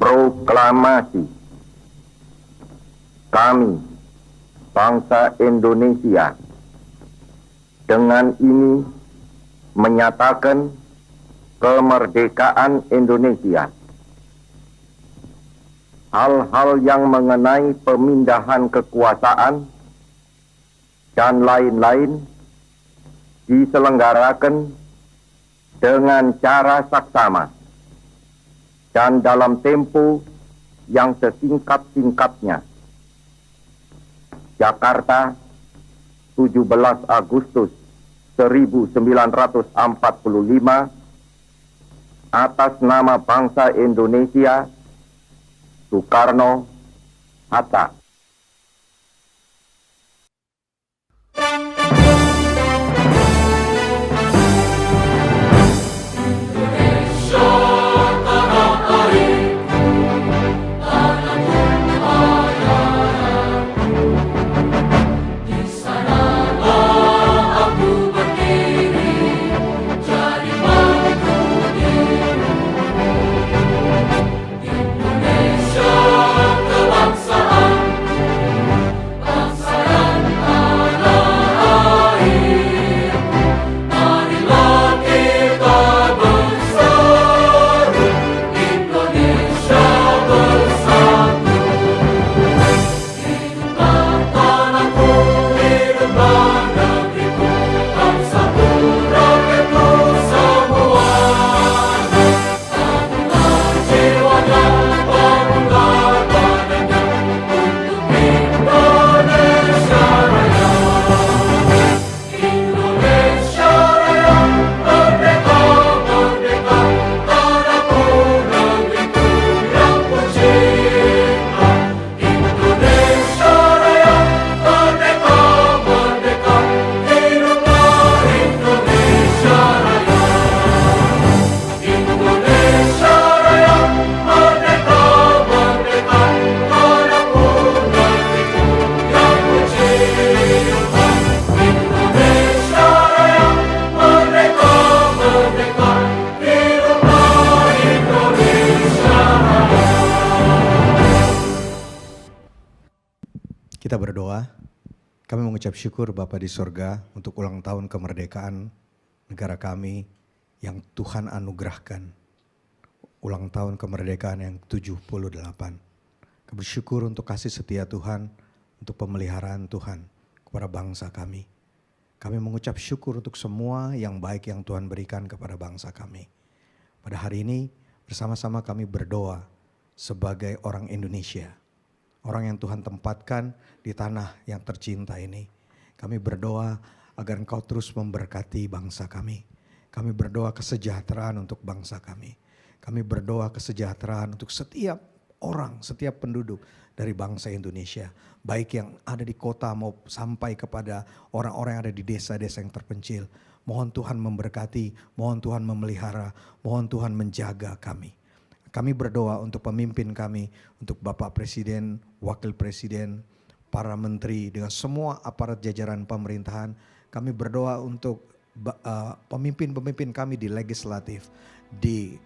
Proklamasi. Kami, bangsa Indonesia, dengan ini menyatakan kemerdekaan Indonesia. Hal-hal yang mengenai pemindahan kekuasaan dan lain-lain diselenggarakan dengan cara saksama dan dalam tempo yang sesingkat-singkatnya. Jakarta, 17 Agustus 1945, atas nama bangsa Indonesia, Soekarno Hatta. Kita berdoa, kami mengucap syukur Bapa di sorga untuk ulang tahun kemerdekaan negara kami yang Tuhan anugerahkan. Ulang tahun kemerdekaan yang 78. Kami bersyukur untuk kasih setia Tuhan, untuk pemeliharaan Tuhan kepada bangsa kami. Kami mengucap syukur untuk semua yang baik yang Tuhan berikan kepada bangsa kami. Pada hari ini bersama-sama kami berdoa sebagai orang Indonesia. Orang yang Tuhan tempatkan di tanah yang tercinta ini. Kami berdoa agar Engkau terus memberkati bangsa kami. Kami berdoa kesejahteraan untuk bangsa kami. Kami berdoa kesejahteraan untuk setiap orang, setiap penduduk dari bangsa Indonesia. Baik yang ada di kota maupun sampai kepada orang-orang yang ada di desa-desa yang terpencil. Mohon Tuhan memberkati, mohon Tuhan memelihara, mohon Tuhan menjaga kami. Kami berdoa untuk pemimpin kami, untuk Bapak Presiden, Wakil Presiden, para menteri, dengan semua aparat jajaran pemerintahan. Kami berdoa untuk pemimpin-pemimpin kami di legislatif, di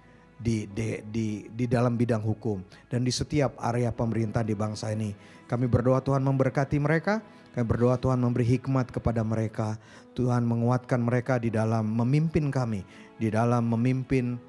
dalam bidang hukum, dan di setiap area pemerintah di bangsa ini. Kami berdoa Tuhan memberkati mereka, kami berdoa Tuhan memberi hikmat kepada mereka, Tuhan menguatkan mereka di dalam memimpin kami, di dalam memimpin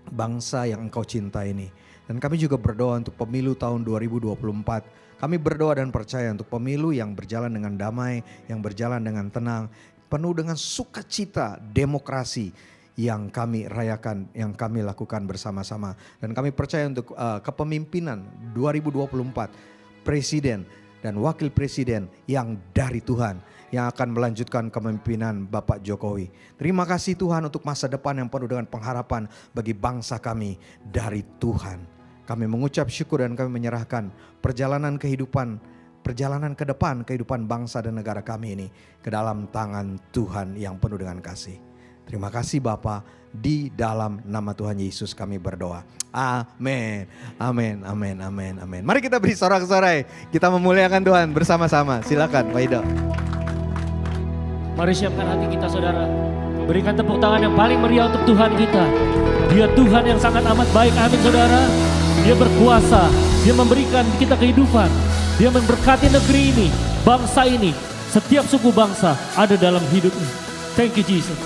bangsa yang Engkau cinta ini. Dan kami juga berdoa untuk pemilu tahun 2024. Kami berdoa dan percaya untuk pemilu yang berjalan dengan damai, yang berjalan dengan tenang, penuh dengan sukacita demokrasi yang kami rayakan, yang kami lakukan bersama-sama. Dan kami percaya untuk kepemimpinan 2024, presiden dan wakil presiden yang dari Tuhan, yang akan melanjutkan kepemimpinan Bapak Jokowi. Terima kasih Tuhan untuk masa depan yang penuh dengan pengharapan bagi bangsa kami dari Tuhan. Kami mengucap syukur dan kami menyerahkan perjalanan kehidupan, perjalanan ke depan kehidupan bangsa dan negara kami ini ke dalam tangan Tuhan yang penuh dengan kasih. Terima kasih Bapa, di dalam nama Tuhan Yesus kami berdoa. Amin, amin, amin, amin, amin. Mari kita beri sorak-sorai, kita memuliakan Tuhan bersama-sama. Silakan Pak Ido. Mari siapkan hati kita saudara. Berikan tepuk tangan yang paling meriah untuk Tuhan kita. Dia Tuhan yang sangat amat baik. Amin saudara. Dia berkuasa, Dia memberikan kita kehidupan. Dia memberkati negeri ini, bangsa ini. Setiap suku bangsa ada dalam hidupnya. Thank you Jesus.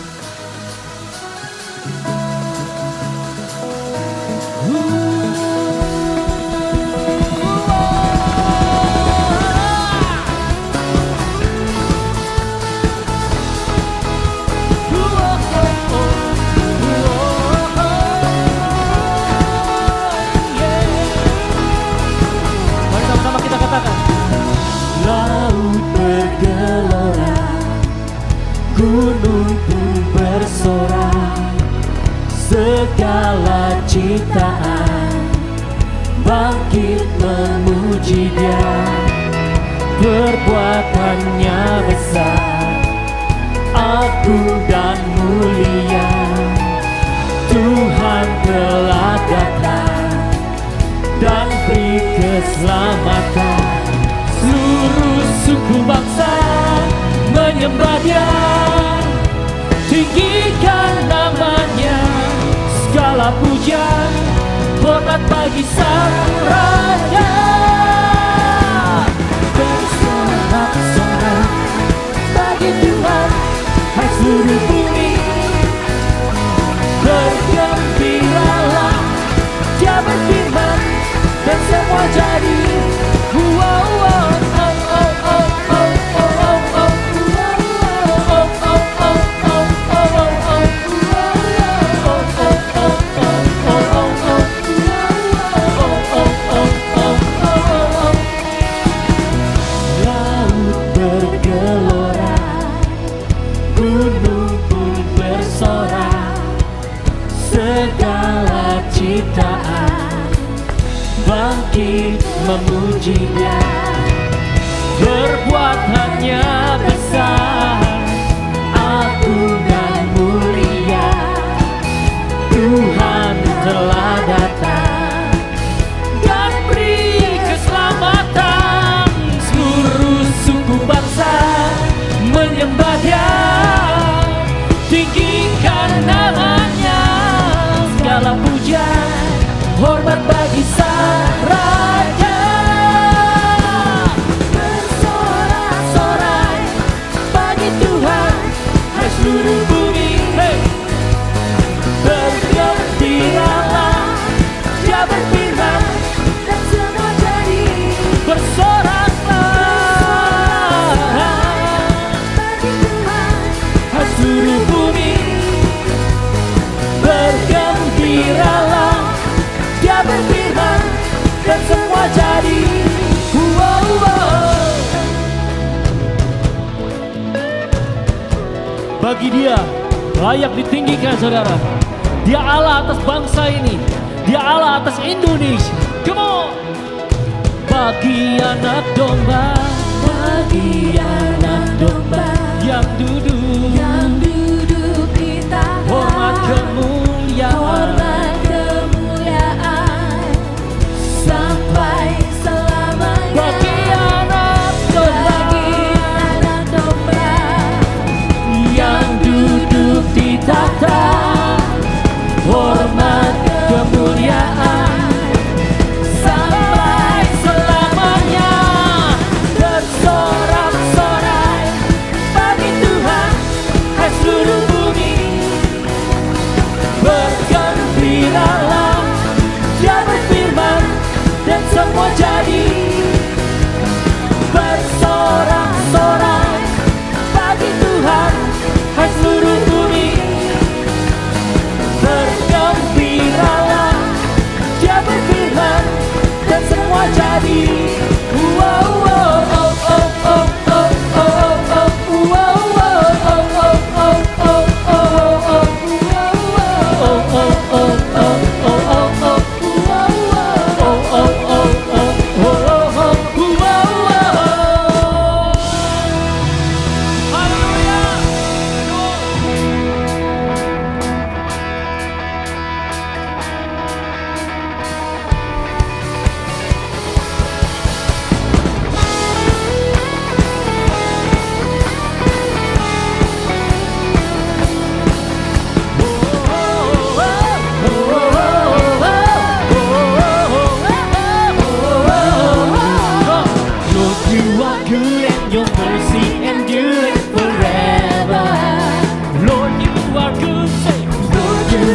Laut bergelora, gunung pun bersorak, segala ciptaan bangkit memuji Dia. Perbuatannya besar, agung dan mulia. Tuhan telah datang dan beri keselamatan. Seluruh suku bangsa menyembah Dia, tinggikan namanya. Segala pujian, hormat bagi Sang Raja. Bersorak-sorak bagi Tuhan, hai seluruh bumi. Bergembiralah, Dia berfirman dan semua jadi. Bangkit memuji Dia, perbuatannya besar, agung dan mulia. Tuhan telah datang dan beri keselamatan. Seluruh suku bangsa menyembah Dia, tinggikan namanya. Segala pujian, hormat bagi Sang Raja. Bersorak-sorai bagi Tuhan, hai seluruh bumi. Bergembiralah, Dia berfirman dan semua jadi. Bersoraklah bagi Tuhan, hai seluruh bumi. Bergembiralah, Dia berfirman dan semua jadi. Bagi Dia layak ditinggikan, saudara. Dia Allah atas bangsa ini, Dia Allah atas Indonesia. Come on. Bagi anak domba, Bagi anak domba yang duduk di tahta, hormat kemuliaan. hormat kemuliaan sampai selamanya. Bagi anak domba yang duduk di tahta, hormat kemuliaan sampai selamanya. Bersorak-sorai bagi Tuhan, hai seluruh bumi. Bergembiralah, Dia berfirman dan semua jadi. Bersorak-sorai bagi Tuhan, hai seluruh bumi. Bergembiralah, Dia berfirman dan semua jadi. Oh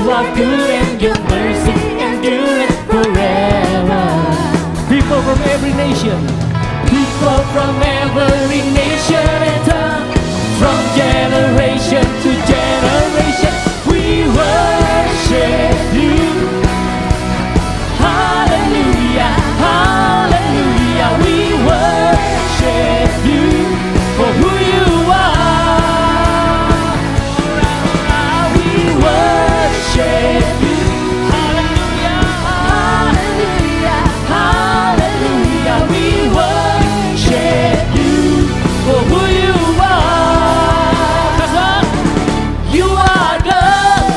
are good and your mercy endureth forever. People from every nation, people from every nation and tongue, from generation to generation, we worship you. Hallelujah, hallelujah, we worship you for who you are. We worship you. Hallelujah, hallelujah, hallelujah, we worship you for who you are. 'Cause what? You are good.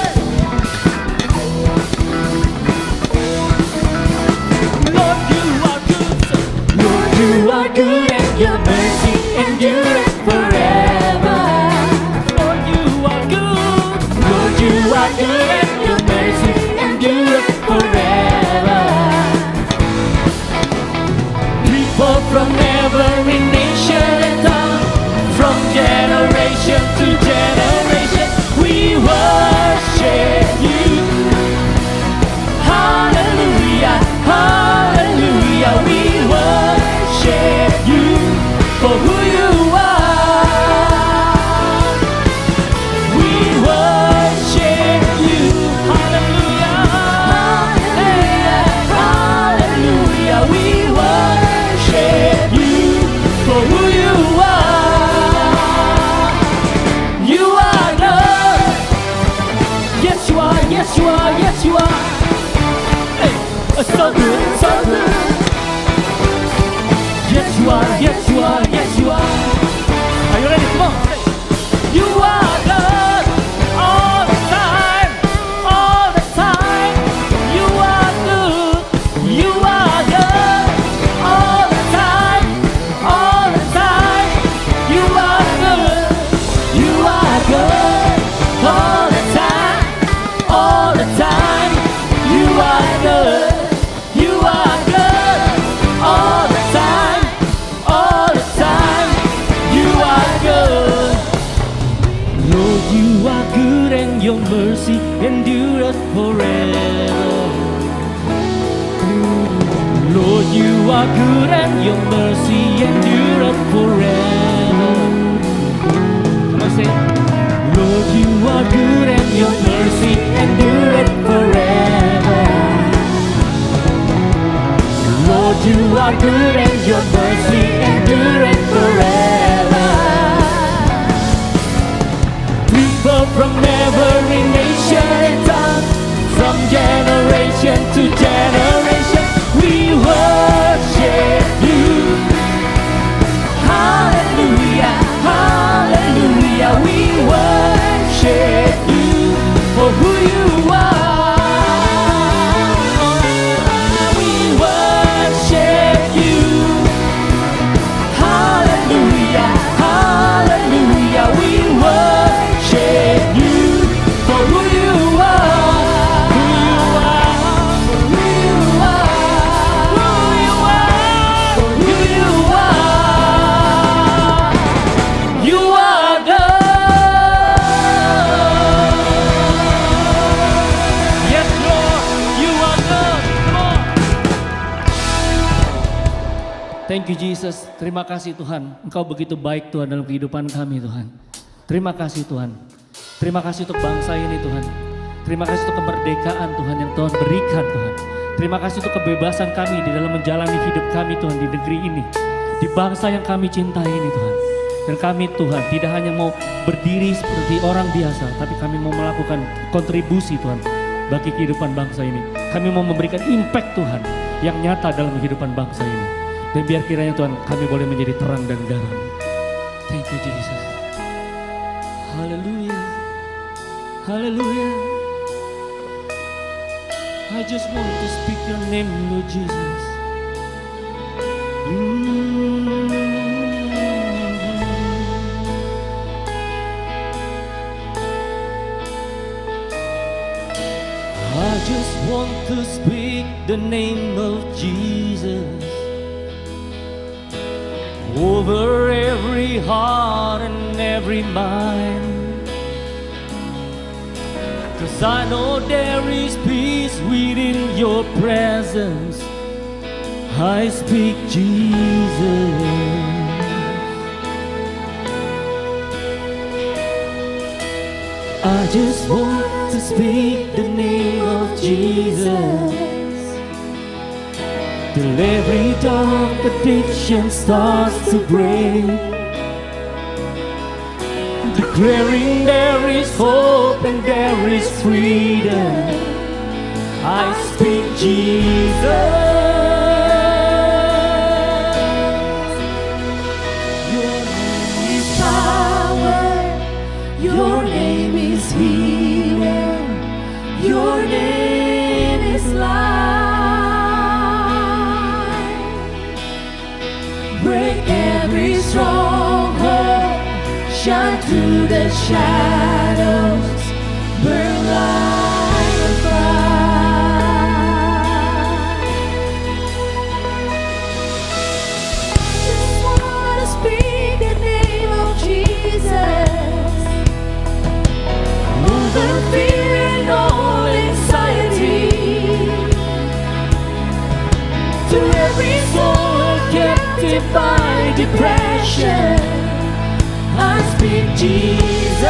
Lord, you are good. Lord, you are good and your mercy endureth forever. Lord, you are good. Lord, you are good and your mercy endureth forever. People from every nation and tongue, from generation to generation, we worship you. Hallelujah, hallelujah, we worship you for who you are. We worship you. Hallelujah, hallelujah, hallelujah, we worship you for who you are. You are good. Yes, you are, yes, you are, yes, you are. Hey, so good, so good. Yes, you are, yes, you are, yes, you are. Are you ready? Come on. Say, you are good all the time, all the time. You are good, you are good all the time, all the time. You are good, you are good all the time, all the time. You are good, you are good all the time, all the time. You are good. Lord, you are good and your mercy endureth forever. Lord, you are good and your mercy endureth forever. Come on, say, Lord, you are good and your mercy endureth forever. Lord, you are good and your mercy endureth forever. People from every nation and tongue, from generation to generation, we worship you. Hallelujah, hallelujah, we worship you for who you are. We worship you. Hallelujah, hallelujah, we worship you for who you are. Who you are, who you are, who you are, who you are. You are good. Yes, Lord, you are good. Come on. Thank you, Jesus. Terima kasih Tuhan. Engkau begitu baik Tuhan dalam kehidupan kami Tuhan. Terima kasih Tuhan. Terima kasih untuk bangsa ini Tuhan. Terima kasih untuk kemerdekaan Tuhan yang Tuhan berikan Tuhan. Terima kasih untuk kebebasan kami di dalam menjalani hidup kami Tuhan di negeri ini. Di bangsa yang kami cintai ini Tuhan. Dan kami Tuhan tidak hanya mau berdiri seperti orang biasa, tapi kami mau melakukan kontribusi Tuhan bagi kehidupan bangsa ini. Kami mau memberikan impact Tuhan yang nyata dalam kehidupan bangsa ini. Dan biar kiranya Tuhan kami boleh menjadi terang dan garam. Thank you Jesus. Hallelujah. Hallelujah. I just want to speak your name, Lord Jesus. I just want to speak the name of Jesus over every heart and every mind. 'Cause I know there is peace within your presence. I speak Jesus. I just want to speak the name of Jesus, till every dark addiction starts to break, declaring there is hope and there is freedom. I speak Jesus. Your name is power, your name is healing, your name is life. Break every stronghold, shine through the shadows, burn like a fire. Just wanna speak the name of Jesus, over fear and all anxiety, to every soul captive by depression. I speak Jesus.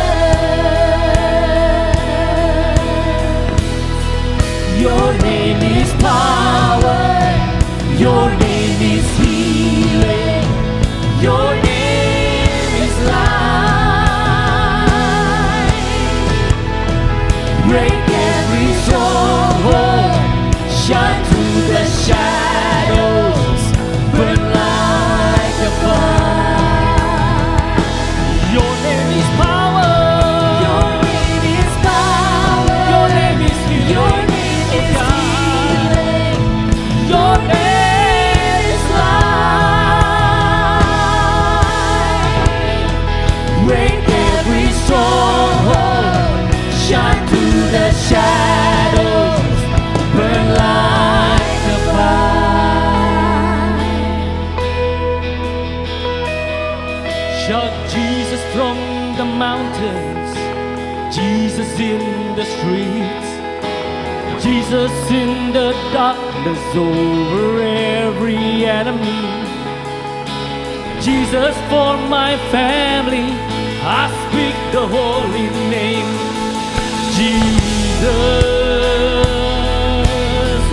Your name is power, your name is healing, your name is life. Break every stronghold, shine through the shadows, burn like a fire. Your name is power. Your name is power. Your name is healing. Your name is healing. Your name is life. Break every stronghold, shine through the shadows, burn like a fire. Shout Jesus from the mountains, Jesus in the streets, Jesus in the darkness over every enemy, Jesus for my family. I speak the holy name, Jesus.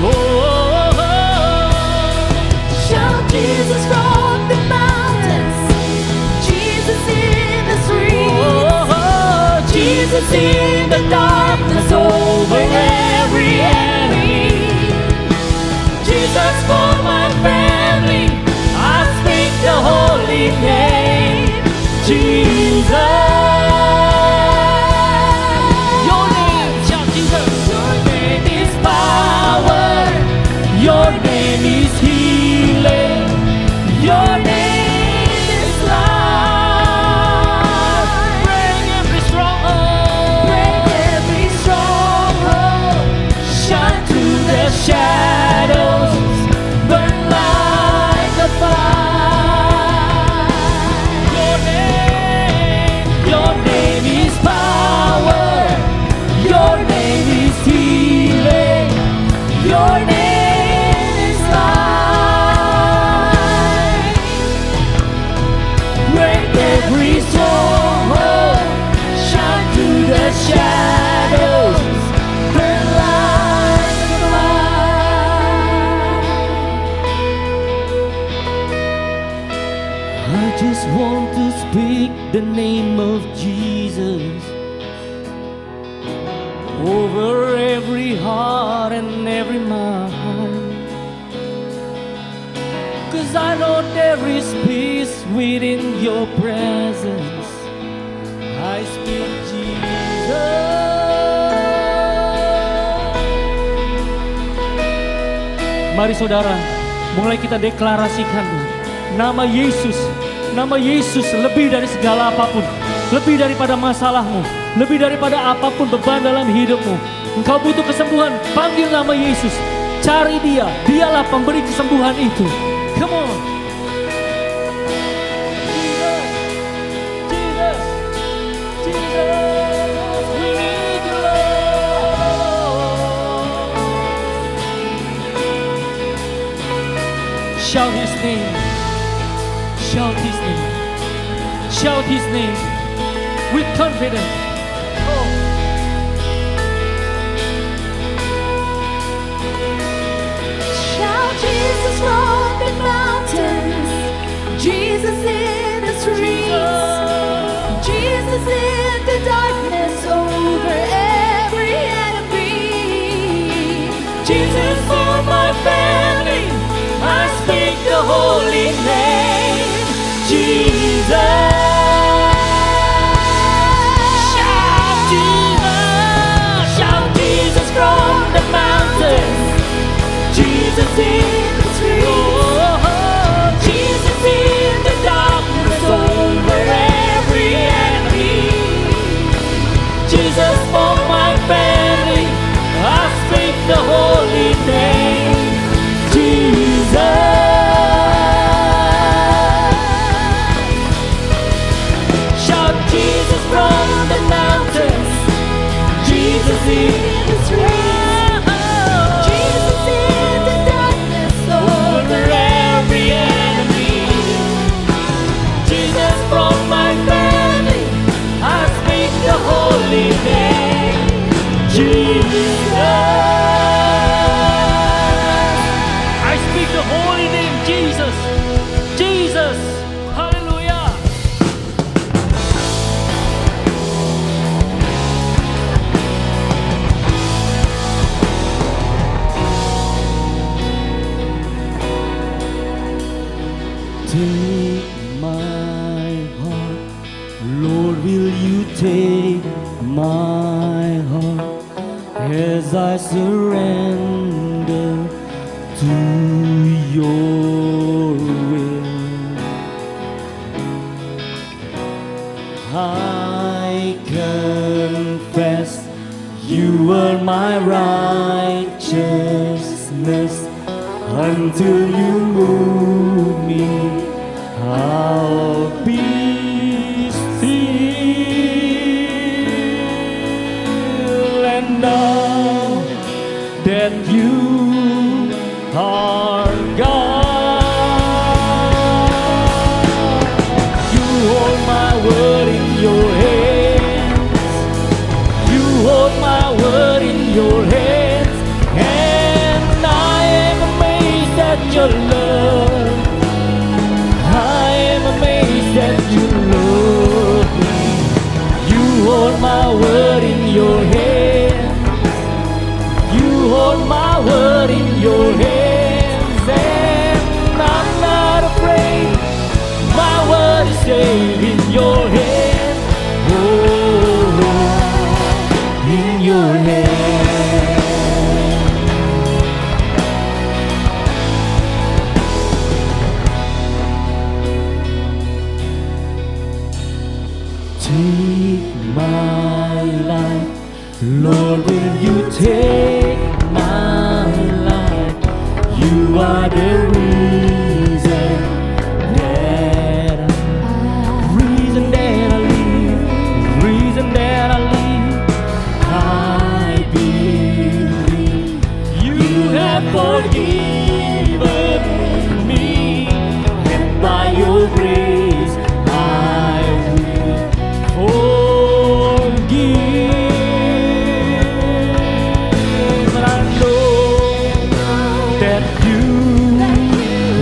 Oh, oh, oh. Shout Jesus from the mountains, Jesus in the streets, Jesus in the darkness over every enemy, Jesus for my family. I speak the holy name, Jesus. Your name, shout Jesus. Your name is power, your name is healing, your name is life. Break every stronghold, break every stronghold, shine through the shadows, burn like a fire. Your name is power, your name is healing, your name is life. Break every stronghold, shine through the shadows, burn like a fire. I just want to speak the name of Jesus over every heart and every mind, 'cause I know there is peace within your presence. I speak Jesus. Mari saudara, mulai kita deklarasikan nama Yesus. Nama Yesus lebih dari segala apapun, lebih daripada masalahmu, lebih daripada apapun beban dalam hidupmu. Engkau butuh kesembuhan, panggil nama Yesus. Cari dia, dialah pemberi kesembuhan itu. Come on. Jesus, Jesus, Jesus, we need you, Lord. Shout His name. Shout His name. Shout His name with confidence. Oh. Shout Jesus from the mountains, Jesus in the streets, Jesus in the darkness over every enemy. Jesus for my family, I speak the holy name, Jesus. Shout Jesus, shout Jesus from the mountains, Jesus in the streets, Jesus in the darkness over every enemy. Jesus for my family, I speak the holy name, Jesus. Shout Jesus from the mountains, Jesus in the streets, Jesus in the darkness over every enemy. Jesus from my family, I speak the holy name, Jesus. I speak the holy name, Jesus. Jesus. Hallelujah. Take my heart, Lord, will you take my heart as I surrender to your will. I confess you are my righteousness. Until you move me, I'll be still and know that you are God. You hold my word in your hands. You hold my word in your hands, and I am amazed at your love. I am amazed that you love me. You hold my word in your hands. You hold my word in your hands, and I'm not afraid. My word is safe in your hands. Oh, in your hands. Take my life, Lord, will you take my life? You are the reason that I live, reason that I live. I believe you have forgiven me, and by your grace I will forgive. And I know that you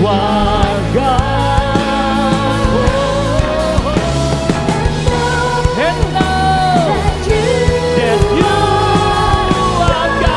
are God. And know that you are God.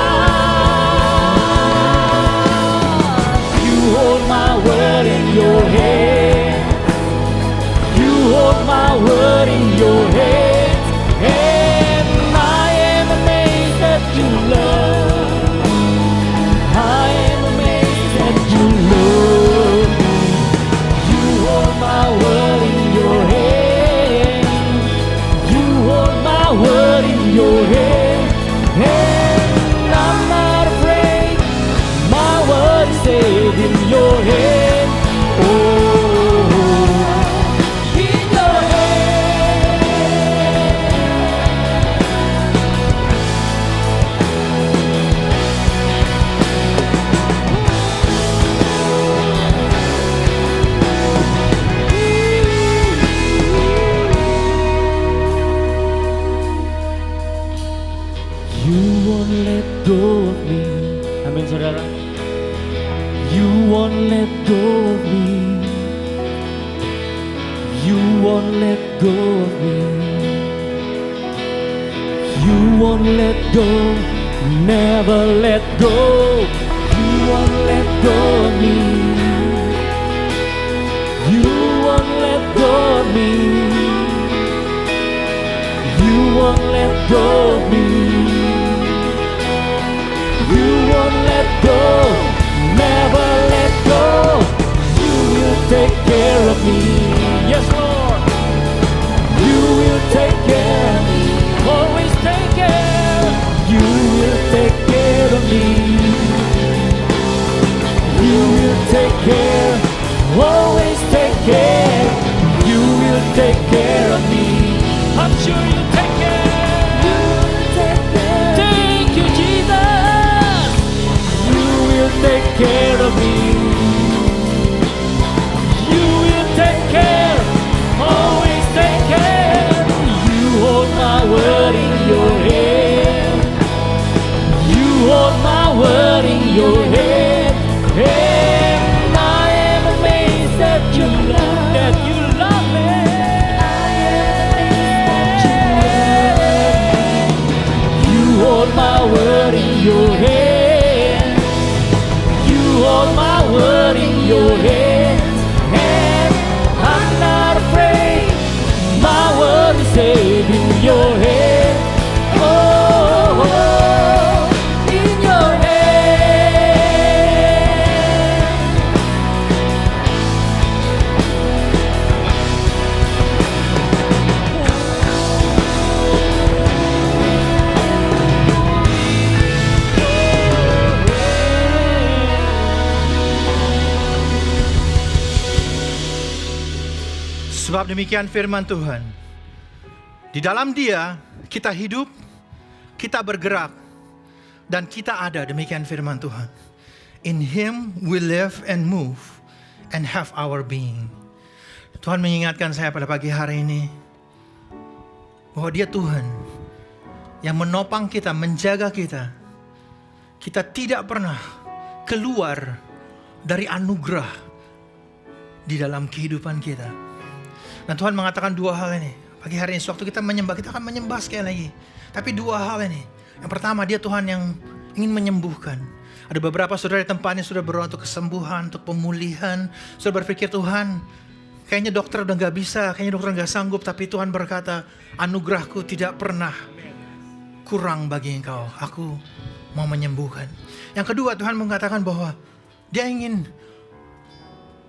go of me. Amin saudara. You won't let go of me. You won't let go of me. You won't let go, never let go. You won't let go of me. You won't let go of me. You won't let go of me. You won't let go, never let go. You will take care of me. Yes, Lord. You will take care of me. Always take care. You will take care of me. You will take care. Always take care. You will take care of me. I'm sure you'll take care. You will take care. Thank you, Jesus. You will take care of me. You will take care. Always take care. You hold my word in your hand. You hold my word in your hand. And I am amazed that you love me. You hold my word in your hand. You hold my word in your hands. And I'm not afraid. My word is safe in your hand. Oh, in your hand. Sebab demikian firman Tuhan. Di dalam Dia kita hidup, kita bergerak, dan kita ada. Demikian firman Tuhan. In Him we live and move and have our being. Tuhan mengingatkan saya pada pagi hari ini bahwa Dia Tuhan yang menopang kita, menjaga kita. Kita tidak pernah keluar dari anugerah di dalam kehidupan kita. Dan Tuhan mengatakan dua hal ini. Pagi hari ini, sewaktu kita menyembah, kita akan menyembah sekali lagi. Tapi dua hal ini. Yang pertama, Dia Tuhan yang ingin menyembuhkan. Ada beberapa saudara di tempat ini sudah berdoa untuk kesembuhan, untuk pemulihan. Sudah berpikir, Tuhan, kayaknya dokter udah gak bisa, kayaknya dokter gak sanggup. Tapi Tuhan berkata, anugerahku tidak pernah kurang bagi engkau. Aku mau menyembuhkan. Yang kedua, Tuhan mengatakan bahwa Dia ingin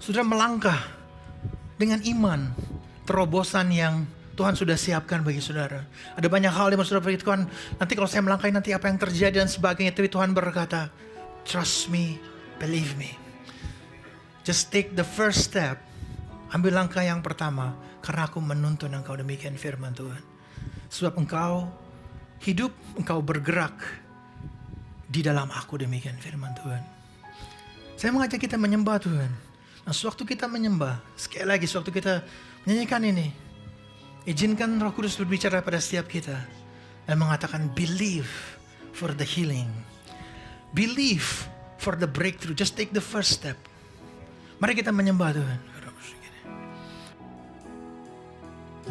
sudah melangkah dengan iman, terobosan yang Tuhan sudah siapkan bagi saudara. Ada banyak hal yang saudara berkata, Tuhan, nanti kalau saya melangkahi nanti apa yang terjadi dan sebagainya. Tapi Tuhan berkata, trust me, believe me. Just take the first step. Ambil langkah yang pertama, karena aku menuntun engkau. Demikian firman Tuhan. Sebab engkau hidup, engkau bergerak di dalam aku. Demikian firman Tuhan. Saya mengajak kita menyembah Tuhan. Nah, sewaktu kita menyembah, sekali lagi sewaktu kita menyanyikan ini, izinkan Roh Kudus berbicara pada setiap kita dan mengatakan believe for the healing, believe for the breakthrough. Just take the first step. Mari kita menyembah Tuhan.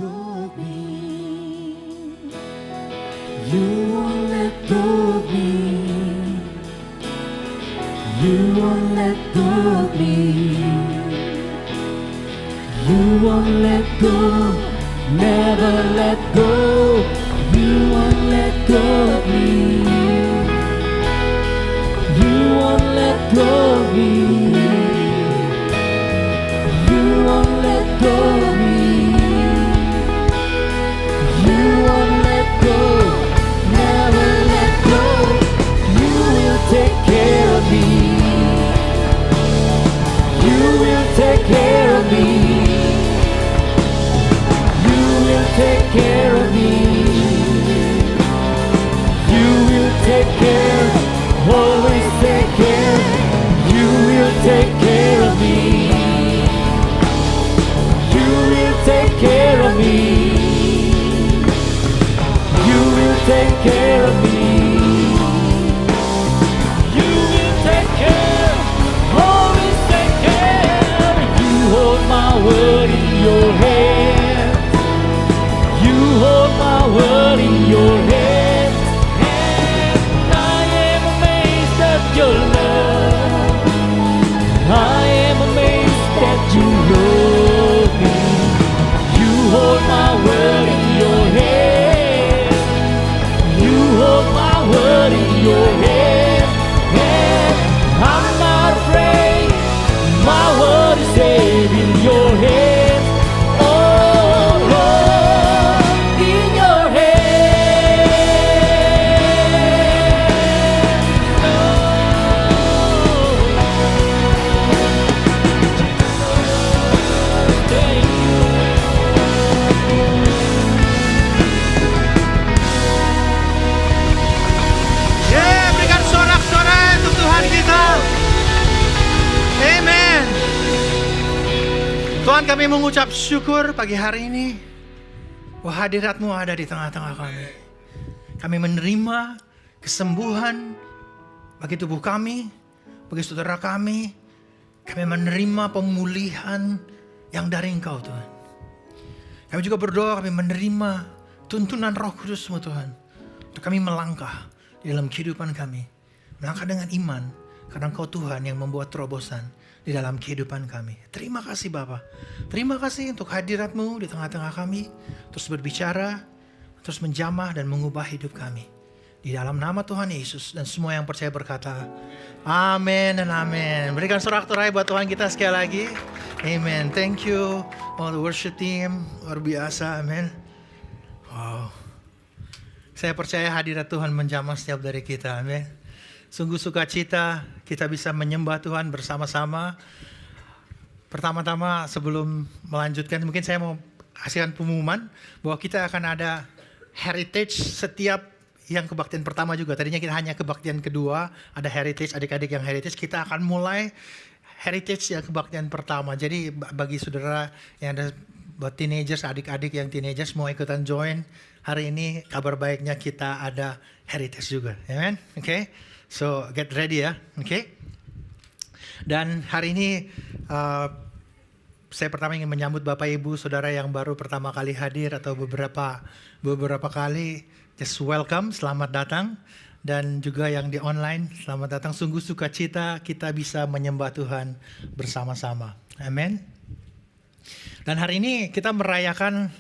Go of me. You won't let go of me. You won't let go of me. You won't let go, never let go. You won't let go of me. You won't let go of me. You won't let go of me. You won't let go, never let go. You will take care of me. You will take care of me. You will take care of me. You will take care, always take care. You will Tuhan, kami mengucap syukur pagi hari ini bahwa hadirat-Mu ada di tengah-tengah kami. Kami menerima kesembuhan bagi tubuh kami, bagi saudara kami. Kami menerima pemulihan yang dari Engkau, Tuhan. Kami juga berdoa, kami menerima tuntunan Roh Kudus-Mu, Tuhan, untuk kami melangkah di dalam kehidupan kami. Melangkah dengan iman, karena Engkau Tuhan yang membuat terobosan di dalam kehidupan kami. Terima kasih Bapa. Terima kasih untuk hadirat-Mu di tengah-tengah kami. Terus berbicara, terus menjamah dan mengubah hidup kami. Di dalam nama Tuhan Yesus. Dan semua yang percaya berkata, amin dan amin. Berikan sorak-sorai buat Tuhan kita sekali lagi. Amen. Thank you all the worship team. Luar biasa. Amin. Wow. Saya percaya hadirat Tuhan menjamah setiap dari kita. Amin. Sungguh sukacita kita bisa menyembah Tuhan bersama-sama. Pertama-tama sebelum melanjutkan, mungkin saya mau kasihkan pengumuman bahwa kita akan ada heritage setiap yang kebaktian pertama juga. Tadinya kita hanya kebaktian kedua, ada heritage, adik-adik yang heritage. Kita akan mulai heritage yang kebaktian pertama. Jadi bagi saudara yang ada buat teenagers, adik-adik yang teenagers mau ikutan join, hari ini kabar baiknya kita ada heritage juga. Amen? Okay? So get ready ya, okay? Dan hari ini saya pertama ingin menyambut Bapak Ibu Saudara yang baru pertama kali hadir atau beberapa kali. Just welcome, selamat datang. Dan juga yang di online, selamat datang. Sungguh sukacita kita bisa menyembah Tuhan bersama-sama. Amin. Dan hari ini kita merayakan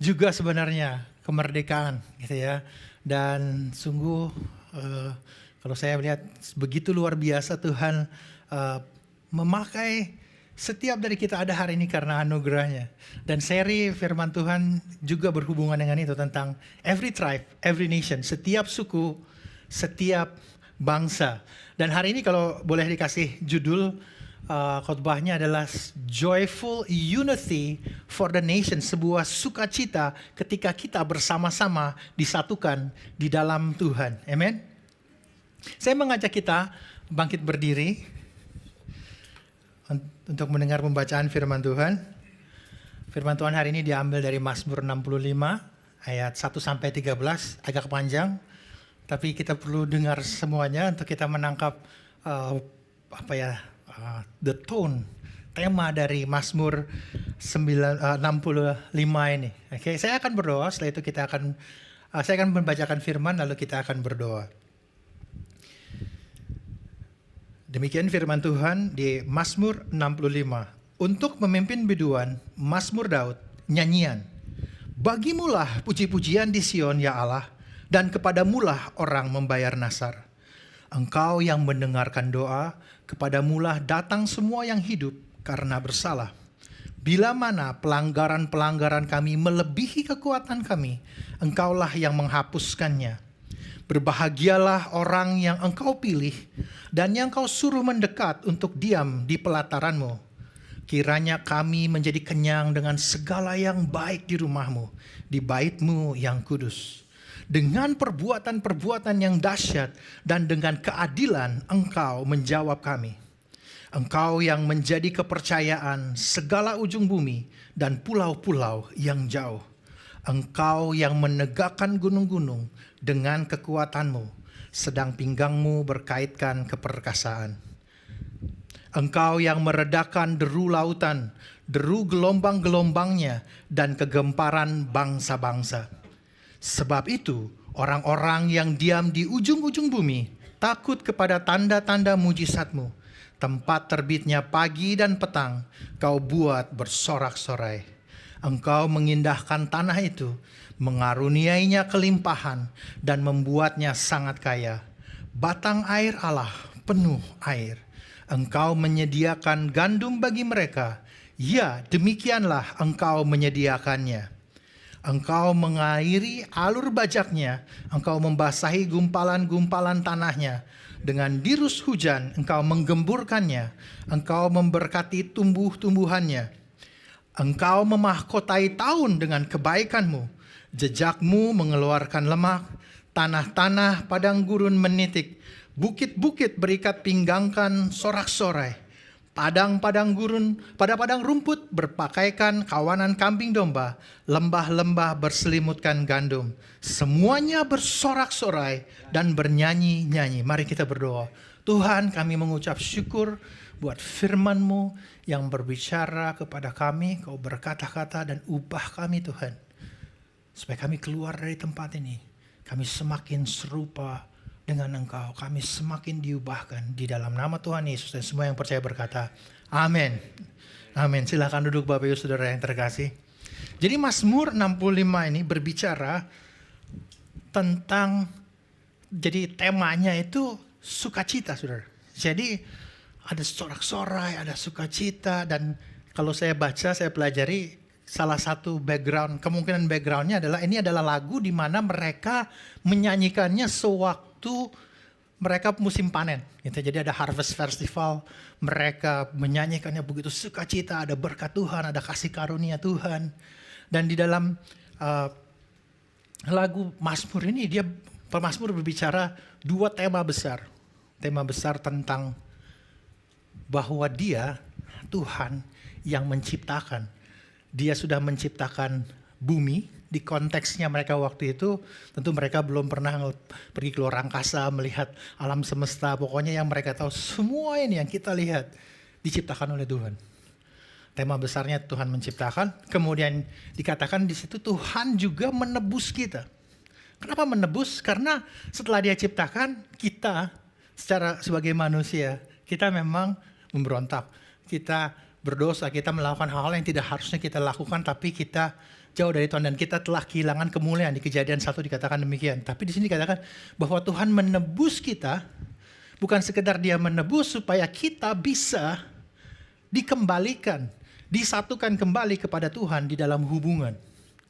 juga sebenarnya kemerdekaan, gitu ya. Dan sungguh kalau saya melihat begitu luar biasa Tuhan memakai setiap dari kita ada hari ini karena anugerahnya. Dan seri firman Tuhan juga berhubungan dengan itu tentang every tribe, every nation, setiap suku, setiap bangsa. Dan hari ini kalau boleh dikasih judul khotbahnya adalah Joyful Unity for the Nation, sebuah sukacita ketika kita bersama-sama disatukan di dalam Tuhan. Amen. Saya mengajak kita bangkit berdiri untuk mendengar pembacaan firman Tuhan. Firman Tuhan hari ini diambil dari Mazmur 65 ayat 1 sampai 13, agak panjang, tapi kita perlu dengar semuanya untuk kita menangkap the tone, tema dari Mazmur 65 ini. Oke, saya akan berdoa, setelah itu saya akan membacakan firman lalu kita akan berdoa. Demikian firman Tuhan di Mazmur 65. Untuk memimpin biduan, Mazmur Daud, nyanyian. Bagimulah puji-pujian di Sion ya Allah, dan kepadamulah orang membayar nasar. Engkau yang mendengarkan doa, kepadamulah datang semua yang hidup karena bersalah. Bila mana pelanggaran-pelanggaran kami melebihi kekuatan kami, Engkaulah yang menghapuskannya. Berbahagialah orang yang Engkau pilih dan yang Kau suruh mendekat untuk diam di pelataran-Mu. Kiranya kami menjadi kenyang dengan segala yang baik di rumah-Mu, di bait-Mu yang kudus. Dengan perbuatan-perbuatan yang dahsyat dan dengan keadilan Engkau menjawab kami. Engkau yang menjadi kepercayaan segala ujung bumi dan pulau-pulau yang jauh. Engkau yang menegakkan gunung-gunung dengan kekuatan-Mu, sedang pinggang-Mu berkaitkan keperkasaan. Engkau yang meredakan deru lautan, deru gelombang-gelombangnya, dan kegemparan bangsa-bangsa. Sebab itu, orang-orang yang diam di ujung-ujung bumi takut kepada tanda-tanda mujizat-Mu. Tempat terbitnya pagi dan petang, Kau buat bersorak-sorai. Engkau mengindahkan tanah itu, mengaruniainya kelimpahan, dan membuatnya sangat kaya. Batang air Allah penuh air. Engkau menyediakan gandum bagi mereka. Ya, demikianlah Engkau menyediakannya. Engkau mengairi alur bajaknya. Engkau membasahi gumpalan-gumpalan tanahnya. Dengan dirus hujan Engkau menggemburkannya. Engkau memberkati tumbuh-tumbuhannya. Engkau memahkotai tahun dengan kebaikan-Mu. Jejak-Mu mengeluarkan lemak. Tanah-tanah padang gurun menitik. Bukit-bukit berikat pinggangkan sorak-sorai. pada padang rumput berpakaikan kawanan kambing domba, lembah-lembah berselimutkan gandum. Semuanya bersorak-sorai dan bernyanyi-nyanyi. Mari kita berdoa. Tuhan, kami mengucap syukur buat firman-Mu yang berbicara kepada kami. Kau berkata-kata dan ubah kami Tuhan. Supaya kami keluar dari tempat ini. Kami semakin serupa dengan Engkau, kami semakin diubahkan di dalam nama Tuhan Yesus, dan semua yang percaya berkata, amin. Amin. Silakan duduk Bapak Ibu Saudara yang terkasih. Jadi Mazmur 65 ini berbicara tentang, jadi temanya itu sukacita, Saudara. Jadi ada sorak-sorai, ada sukacita, dan kalau saya baca, saya pelajari salah satu kemungkinan backgroundnya adalah ini adalah lagu di mana mereka menyanyikannya sewaktu mereka musim panen. Gitu. Jadi ada Harvest Festival, mereka menyanyikannya begitu sukacita, ada berkat Tuhan, ada kasih karunia Tuhan. Dan di dalam lagu Mazmur ini, pemazmur berbicara dua tema besar. Tema besar tentang bahwa dia, Tuhan yang menciptakan. Dia sudah menciptakan bumi. Di konteksnya mereka waktu itu, tentu mereka belum pernah pergi ke luar angkasa, melihat alam semesta. Pokoknya yang mereka tahu, semua ini yang kita lihat diciptakan oleh Tuhan. Tema besarnya Tuhan menciptakan, kemudian dikatakan di situ Tuhan juga menebus kita. Kenapa menebus? Karena setelah Dia ciptakan, kita sebagai manusia, kita memang memberontak. Kita berdosa, kita melakukan hal-hal yang tidak harusnya kita lakukan, tapi kita jauh dari Tuhan dan kita telah kehilangan kemuliaan. Di Kejadian 1 dikatakan demikian. Tapi di sini dikatakan bahwa Tuhan menebus kita, bukan sekedar Dia menebus supaya kita bisa dikembalikan, disatukan kembali kepada Tuhan di dalam hubungan.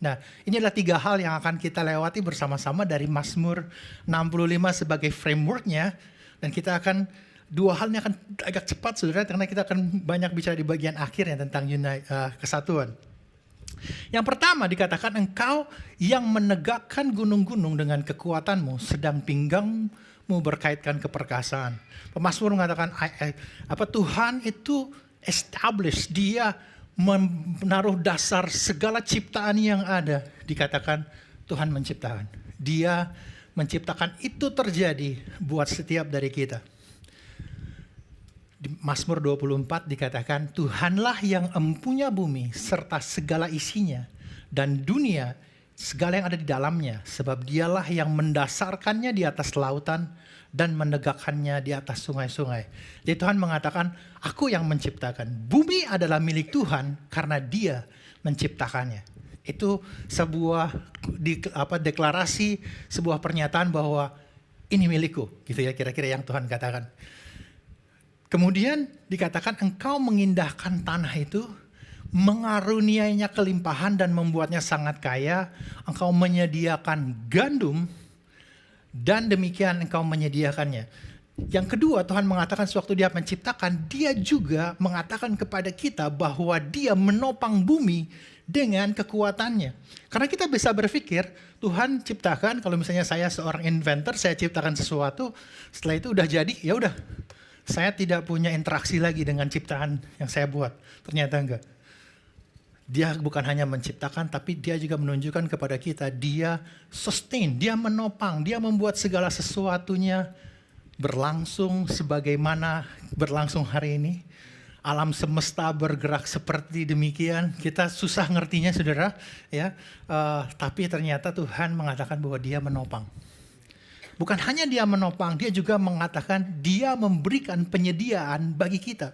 Nah, ini adalah 3 hal yang akan kita lewati bersama-sama dari Mazmur 65 sebagai frameworknya, dan kita akan 2 hal ini akan agak cepat, Saudara, karena kita akan banyak bicara di bagian akhir ya tentang kesatuan. Yang pertama dikatakan, Engkau yang menegakkan gunung-gunung dengan kekuatanmu, sedang pinggangmu berkaitkan keperkasaan. Pemazmur mengatakan Tuhan itu establish, Dia menaruh dasar segala ciptaan yang ada. Dikatakan Tuhan menciptakan. Dia menciptakan itu terjadi buat setiap dari kita. Di Mazmur 24 dikatakan, Tuhanlah yang empunya bumi serta segala isinya, dan dunia segala yang ada di dalamnya, sebab Dialah yang mendasarkannya di atas lautan dan menegakkannya di atas sungai-sungai. Jadi Tuhan mengatakan, aku yang menciptakan. Bumi adalah milik Tuhan karena Dia menciptakannya. Itu sebuah deklarasi, sebuah pernyataan bahwa ini milikku, gitu ya kira-kira yang Tuhan katakan. Kemudian dikatakan Engkau mengindahkan tanah itu, mengaruniainya kelimpahan dan membuatnya sangat kaya. Engkau menyediakan gandum dan demikian Engkau menyediakannya. Yang kedua, Tuhan mengatakan sewaktu Dia menciptakan, Dia juga mengatakan kepada kita bahwa Dia menopang bumi dengan kekuatannya. Karena kita bisa berpikir, Tuhan ciptakan, kalau misalnya saya seorang inventor, saya ciptakan sesuatu, setelah itu udah jadi, ya udah. Saya tidak punya interaksi lagi dengan ciptaan yang saya buat. Ternyata enggak. Dia bukan hanya menciptakan, tapi Dia juga menunjukkan kepada kita, Dia sustain, Dia menopang, Dia membuat segala sesuatunya berlangsung sebagaimana berlangsung hari ini. Alam semesta bergerak seperti demikian. Kita susah ngertinya, Saudara, ya. Tapi ternyata Tuhan mengatakan bahwa Dia menopang. Bukan hanya Dia menopang, Dia juga mengatakan Dia memberikan penyediaan bagi kita.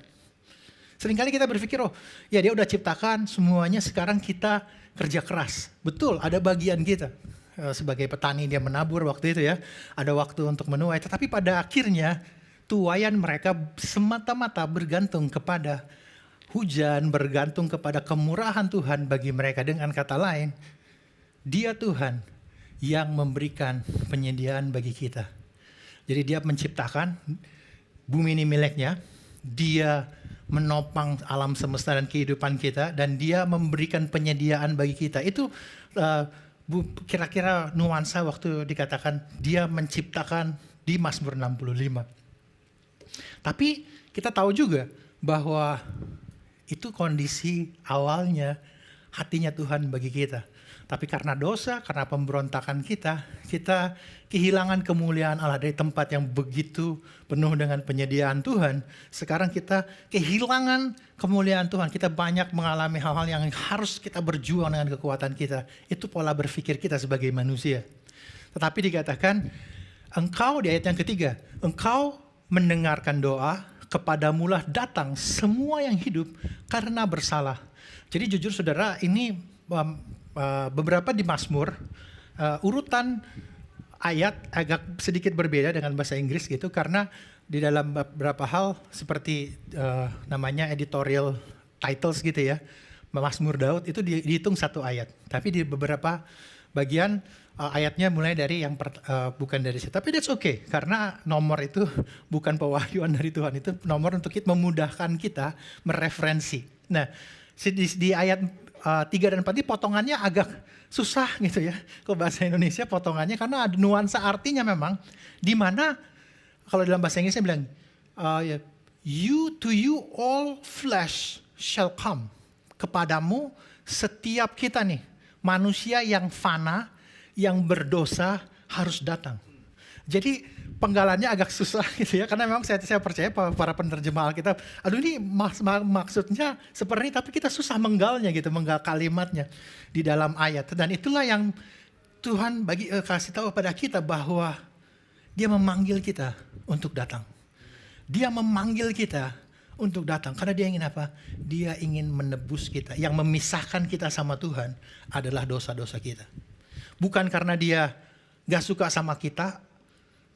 Seringkali kita berpikir, ya Dia udah ciptakan semuanya, sekarang kita kerja keras. Betul, ada bagian kita. Sebagai petani Dia menabur waktu itu ya, ada waktu untuk menuai. Tetapi pada akhirnya tuaian mereka semata-mata bergantung kepada hujan, bergantung kepada kemurahan Tuhan bagi mereka. Dengan kata lain, Dia Tuhan yang memberikan penyediaan bagi kita. Jadi Dia menciptakan, bumi ini miliknya, Dia menopang alam semesta dan kehidupan kita, dan Dia memberikan penyediaan bagi kita. Itu kira-kira nuansa waktu dikatakan Dia menciptakan di Mazmur 65. Tapi kita tahu juga bahwa itu kondisi awalnya hatinya Tuhan bagi kita. Tapi karena dosa, karena pemberontakan kita kehilangan kemuliaan Allah dari tempat yang begitu penuh dengan penyediaan Tuhan. Sekarang kita kehilangan kemuliaan Tuhan. Kita banyak mengalami hal-hal yang harus kita berjuang dengan kekuatan kita. Itu pola berpikir kita sebagai manusia. Tetapi dikatakan, engkau di ayat yang ketiga, engkau mendengarkan doa, kepadamulah datang semua yang hidup karena bersalah. Jadi jujur saudara, ini beberapa di Mazmur, urutan ayat agak sedikit berbeda dengan bahasa Inggris gitu, karena di dalam beberapa hal seperti namanya editorial titles gitu ya, Mazmur Daud itu dihitung satu ayat, tapi di beberapa bagian ayatnya mulai dari yang bukan dari situ. Tapi that's okay, karena nomor itu bukan pewahyuan dari Tuhan, itu nomor untuk kita memudahkan kita mereferensi. Nah, di ayat 3 dan 4 ini potongannya agak susah gitu ya, ke bahasa Indonesia potongannya, karena ada nuansa artinya memang, di mana kalau dalam bahasa Inggrisnya bilang, to you all flesh shall come. Kepadamu setiap kita nih, manusia yang fana, yang berdosa harus datang. Jadi penggalannya agak susah gitu ya, karena memang saya percaya para penerjemah Alkitab, aduh ini maksudnya seperti ini, tapi kita susah menggalnya gitu, menggal kalimatnya di dalam ayat. Dan itulah yang Tuhan kasih tahu pada kita bahwa Dia memanggil kita untuk datang. Dia memanggil kita untuk datang, karena Dia ingin apa? Dia ingin menebus kita. Yang memisahkan kita sama Tuhan adalah dosa-dosa kita. Bukan karena Dia gak suka sama kita,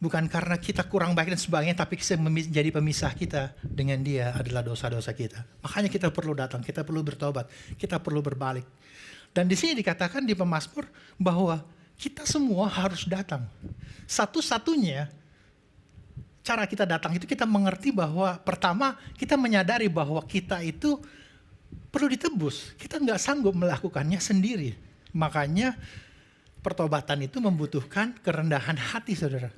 bukan karena kita kurang baik dan sebagainya, tapi menjadi pemisah kita dengan Dia adalah dosa-dosa kita. Makanya kita perlu datang, kita perlu bertobat, kita perlu berbalik. Dan di sini dikatakan di pemazmur bahwa kita semua harus datang. Satu-satunya cara kita datang itu kita mengerti bahwa pertama kita menyadari bahwa kita itu perlu ditebus. Kita nggak sanggup melakukannya sendiri. Makanya pertobatan itu membutuhkan kerendahan hati, saudara.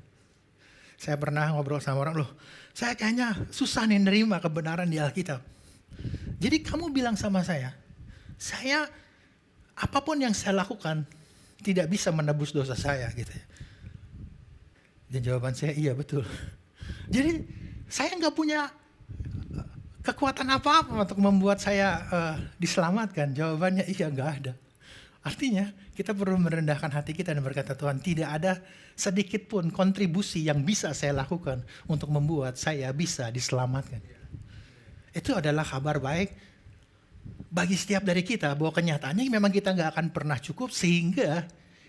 Saya pernah ngobrol sama orang, loh saya kayaknya susah nih nerima kebenaran di Alkitab. Jadi kamu bilang sama saya apapun yang saya lakukan tidak bisa menebus dosa saya gitu ya. Dan jawaban saya, iya betul. Jadi saya nggak punya kekuatan apa-apa untuk membuat saya diselamatkan. Jawabannya iya, nggak ada. Artinya kita perlu merendahkan hati kita dan berkata, Tuhan, tidak ada sedikit pun kontribusi yang bisa saya lakukan untuk membuat saya bisa diselamatkan. Itu adalah kabar baik bagi setiap dari kita, bahwa kenyataannya memang kita nggak akan pernah cukup, sehingga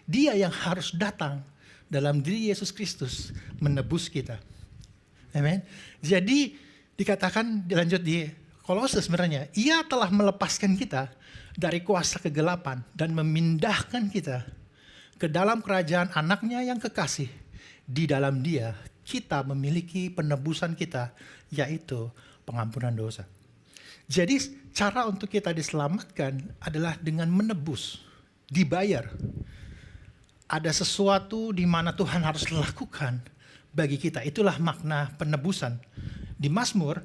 Dia yang harus datang dalam diri Yesus Kristus menebus kita. Amen. Jadi dikatakan dilanjut di Kolose sebenarnya, Ia telah melepaskan kita dari kuasa kegelapan dan memindahkan kita ke dalam kerajaan anaknya yang kekasih. Di dalam Dia kita memiliki penebusan kita, yaitu pengampunan dosa. Jadi cara untuk kita diselamatkan adalah dengan menebus, dibayar. Ada sesuatu di mana Tuhan harus lakukan bagi kita. Itulah makna penebusan. Di Mazmur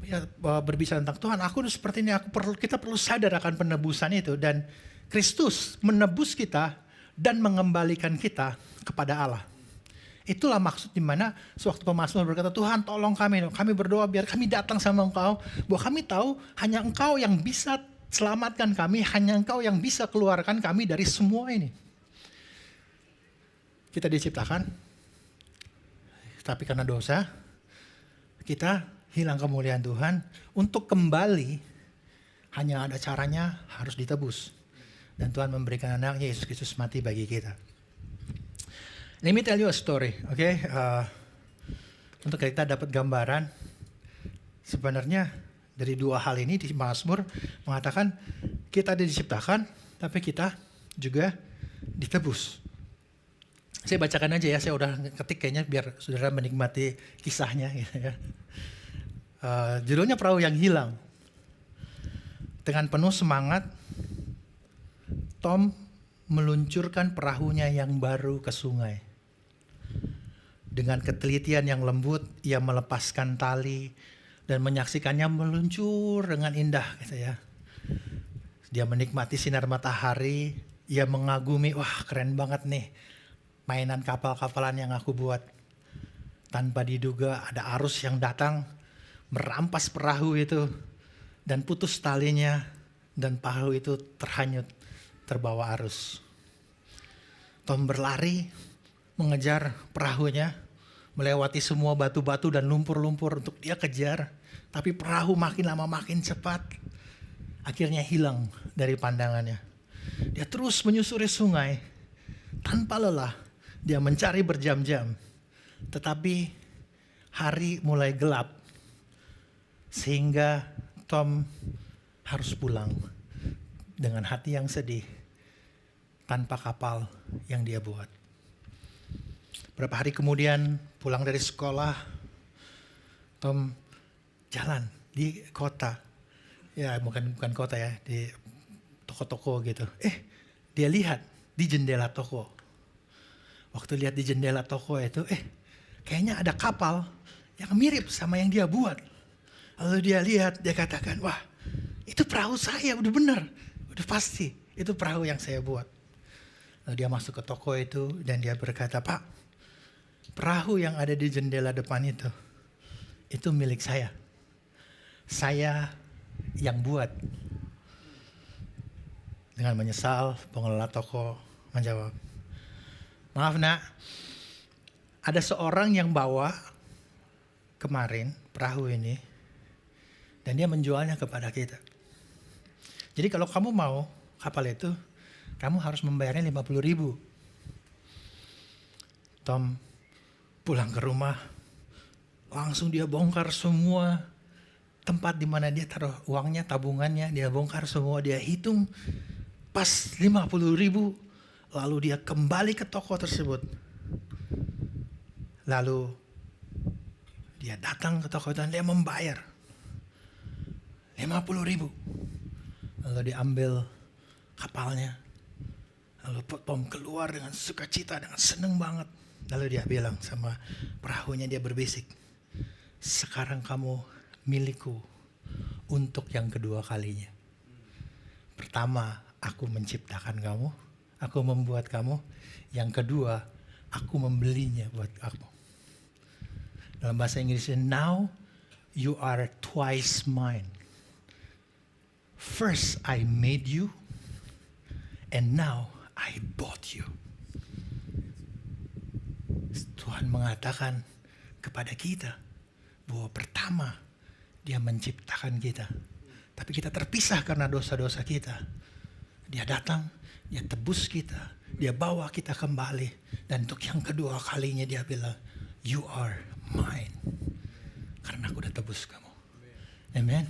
ya, berbicara tentang Tuhan, aku seperti ini, kita perlu sadar akan penebusan itu, dan Kristus menebus kita dan mengembalikan kita kepada Allah. Itulah maksud di mana sewaktu pemazmur berkata, Tuhan tolong kami berdoa biar kami datang sama Engkau, bahwa kami tahu hanya Engkau yang bisa selamatkan kami, hanya Engkau yang bisa keluarkan kami dari semua ini. Kita diciptakan, tapi karena dosa kita hilang kemuliaan Tuhan. Untuk kembali hanya ada caranya, harus ditebus. Dan Tuhan memberikan anaknya Yesus Kristus mati bagi kita. Let me tell you a story, okay? Untuk kita dapat gambaran, sebenarnya dari dua hal ini di Mazmur mengatakan kita diciptakan, tapi kita juga ditebus. Saya bacakan aja ya, saya udah ketik kayaknya biar saudara menikmati kisahnya gitu ya. Judulnya Perahu yang Hilang. Dengan penuh semangat, Tom meluncurkan perahunya yang baru ke sungai. Dengan ketelitian yang lembut, ia melepaskan tali dan menyaksikannya meluncur dengan indah gitu ya. Dia menikmati sinar matahari, ia mengagumi, wah keren banget nih mainan kapal-kapalan yang aku buat. Tanpa diduga ada arus yang datang merampas perahu itu dan putus talinya dan perahu itu terhanyut terbawa arus. Tom berlari mengejar perahunya, melewati semua batu-batu dan lumpur-lumpur untuk dia kejar, tapi perahu makin lama makin cepat. Akhirnya hilang dari pandangannya. Dia terus menyusuri sungai tanpa lelah. Dia mencari berjam-jam. Tetapi hari mulai gelap sehingga Tom harus pulang dengan hati yang sedih tanpa kapal yang dia buat. Beberapa hari kemudian pulang dari sekolah, Tom jalan di kota. Ya bukan kota ya, di toko-toko gitu. Dia lihat di jendela toko. Waktu lihat di jendela toko itu, kayaknya ada kapal yang mirip sama yang dia buat. Lalu dia lihat, dia katakan, wah itu perahu saya, udah bener. Udah pasti, itu perahu yang saya buat. Lalu dia masuk ke toko itu dan dia berkata, Pak, perahu yang ada di jendela depan itu milik saya. Saya yang buat. Dengan menyesal, pengelola toko menjawab, maaf nak, ada seorang yang bawa kemarin perahu ini dan dia menjualnya kepada kita. Jadi kalau kamu mau kapal itu, kamu harus membayarnya 50.000. Tom pulang ke rumah, langsung dia bongkar semua tempat di mana dia taruh uangnya, tabungannya, dia bongkar semua, dia hitung pas 50.000, lalu dia kembali ke toko tersebut. Lalu dia datang ke toko dan dia membayar 50.000. Lalu diambil kapalnya. Lalu Tom keluar dengan sukacita, dengan seneng banget. Lalu dia bilang sama perahunya, dia berbisik, sekarang kamu milikku untuk yang kedua kalinya. Pertama, aku menciptakan kamu, aku membuat kamu. Yang kedua, aku membelinya buat kamu. Dalam bahasa Inggrisnya, now you are twice mine. First I made you, and now I bought you. Tuhan mengatakan kepada kita bahwa pertama dia menciptakan kita. Tapi kita terpisah karena dosa-dosa kita. Dia datang, dia tebus kita, dia bawa kita kembali. Dan untuk yang kedua kalinya dia bilang, you are mine. Karena aku udah tebus kamu. Amen.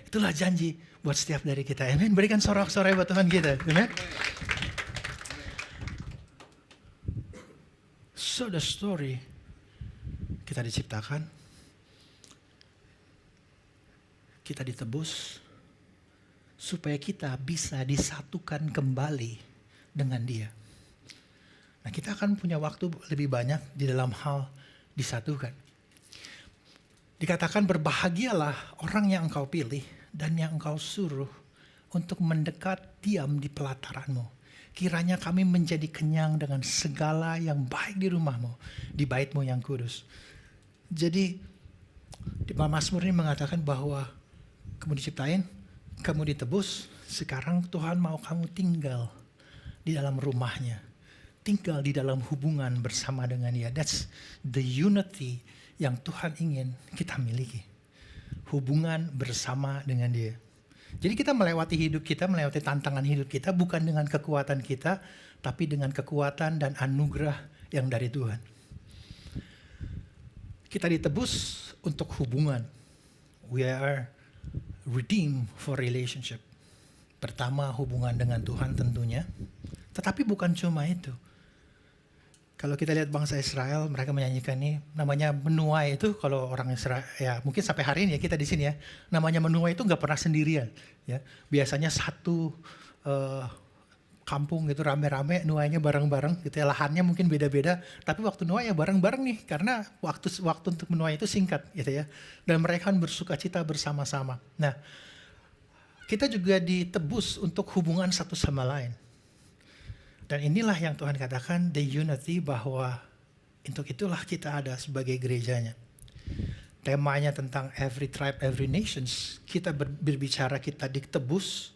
Itulah janji buat setiap dari kita. Amen. Berikan sorak-sorai buat Tuhan kita. Amen. So the story, kita diciptakan, kita ditebus, supaya kita bisa disatukan kembali dengan Dia. Nah, kita akan punya waktu lebih banyak di dalam hal disatukan. Dikatakan berbahagialah orang yang engkau pilih dan yang engkau suruh untuk mendekat diam di pelataranmu. Kiranya kami menjadi kenyang dengan segala yang baik di rumahmu, di baitmu yang kudus. Jadi, Mazmur ini mengatakan bahwa kamu diciptain, kamu ditebus, sekarang Tuhan mau kamu tinggal di dalam rumahnya. Tinggal di dalam hubungan bersama dengan Dia. That's the unity yang Tuhan ingin kita miliki. Hubungan bersama dengan Dia. Jadi kita melewati hidup kita, melewati tantangan hidup kita bukan dengan kekuatan kita, tapi dengan kekuatan dan anugerah yang dari Tuhan. Kita ditebus untuk hubungan. We are redeemed for relationship. Pertama, hubungan dengan Tuhan tentunya. Tetapi bukan cuma itu. Kalau kita lihat bangsa Israel, mereka menyanyikan ini namanya menuai itu. Kalau orang Israel, ya mungkin sampai hari ini ya kita di sini ya, namanya menuai itu nggak pernah sendirian. Ya, biasanya satu kampung gitu rame-rame nuainya bareng-bareng gitu ya, lahannya mungkin beda-beda, tapi waktu nuai ya bareng-bareng nih karena waktu untuk menuai itu singkat gitu ya, dan mereka kan bersuka cita bersama-sama. Nah, kita juga ditebus untuk hubungan satu sama lain, dan inilah yang Tuhan katakan the unity, bahwa untuk itulah kita ada sebagai gerejanya. Temanya tentang every tribe, every nations. Kita berbicara kita ditebus,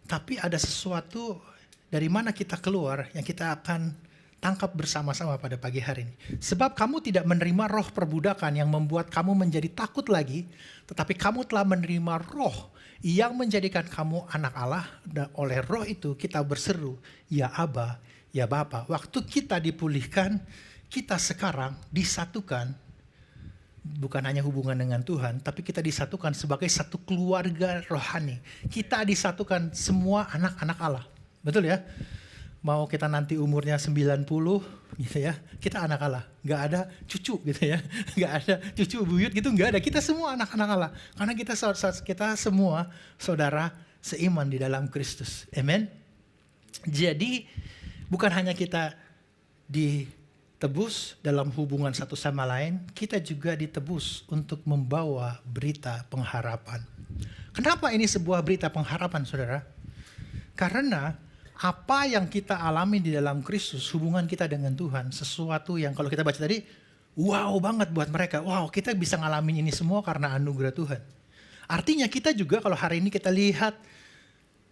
tapi ada sesuatu dari mana kita keluar yang kita akan tangkap bersama-sama pada pagi hari ini. Sebab kamu tidak menerima roh perbudakan yang membuat kamu menjadi takut lagi, tetapi kamu telah menerima roh yang menjadikan kamu anak Allah, dan oleh roh itu kita berseru, ya Aba, ya Bapa. Waktu kita dipulihkan, kita sekarang disatukan, bukan hanya hubungan dengan Tuhan, tapi kita disatukan sebagai satu keluarga rohani. Kita disatukan semua anak-anak Allah. Betul ya? Mau kita nanti umurnya 90 gitu ya, kita anak Allah. Gak ada cucu gitu ya. Gak ada cucu buyut gitu, gak ada. Kita semua anak-anak Allah. Karena kita semua saudara seiman di dalam Kristus. Amen. Jadi bukan hanya kita ditebus dalam hubungan satu sama lain, kita juga ditebus untuk membawa berita pengharapan. Kenapa ini sebuah berita pengharapan, saudara? Karena apa yang kita alami di dalam Kristus, hubungan kita dengan Tuhan, sesuatu yang kalau kita baca tadi, wow banget buat mereka. Wow, kita bisa ngalamin ini semua karena anugerah Tuhan. Artinya kita juga kalau hari ini kita lihat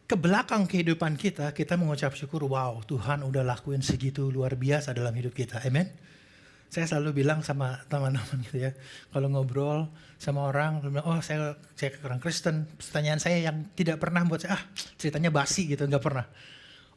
ke belakang kehidupan kita, kita mengucap syukur, wow Tuhan udah lakuin segitu luar biasa dalam hidup kita. Amen. Saya selalu bilang sama teman-teman gitu ya, kalau ngobrol sama orang, oh saya orang Kristen, pertanyaan saya yang tidak pernah buat saya, ceritanya basi gitu, nggak pernah.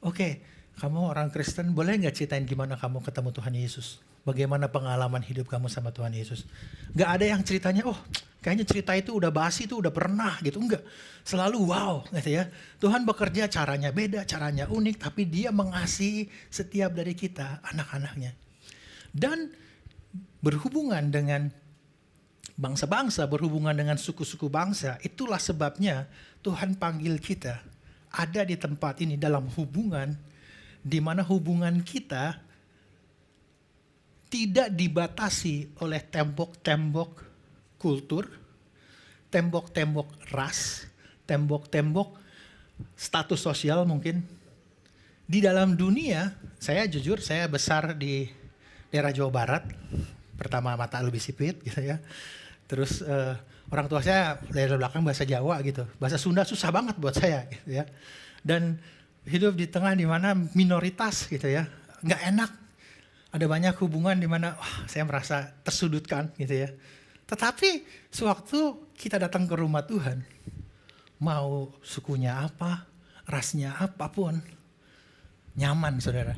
Oke, kamu orang Kristen, boleh nggak ceritain gimana kamu ketemu Tuhan Yesus? Bagaimana pengalaman hidup kamu sama Tuhan Yesus? Nggak ada yang ceritanya, oh kayaknya cerita itu udah basi, itu udah pernah gitu. Enggak, selalu wow gitu ya. Tuhan bekerja caranya beda, caranya unik, tapi dia mengasihi setiap dari kita, anak-anaknya. Dan berhubungan dengan bangsa-bangsa, berhubungan dengan suku-suku bangsa, itulah sebabnya Tuhan panggil kita ada di tempat ini dalam hubungan, di mana hubungan kita tidak dibatasi oleh tembok-tembok kultur, tembok-tembok ras, tembok-tembok status sosial mungkin. Di dalam dunia, saya jujur, saya besar di daerah Jawa Barat, pertama mata lebih sipit gitu ya. Terus orang tua saya dari belakang bahasa Jawa gitu, bahasa Sunda susah banget buat saya gitu ya. Dan hidup di tengah di mana minoritas gitu ya, nggak enak. Ada banyak hubungan di mana saya merasa tersudutkan gitu ya. Tetapi sewaktu kita datang ke rumah Tuhan, mau sukunya apa, rasnya apapun, nyaman saudara.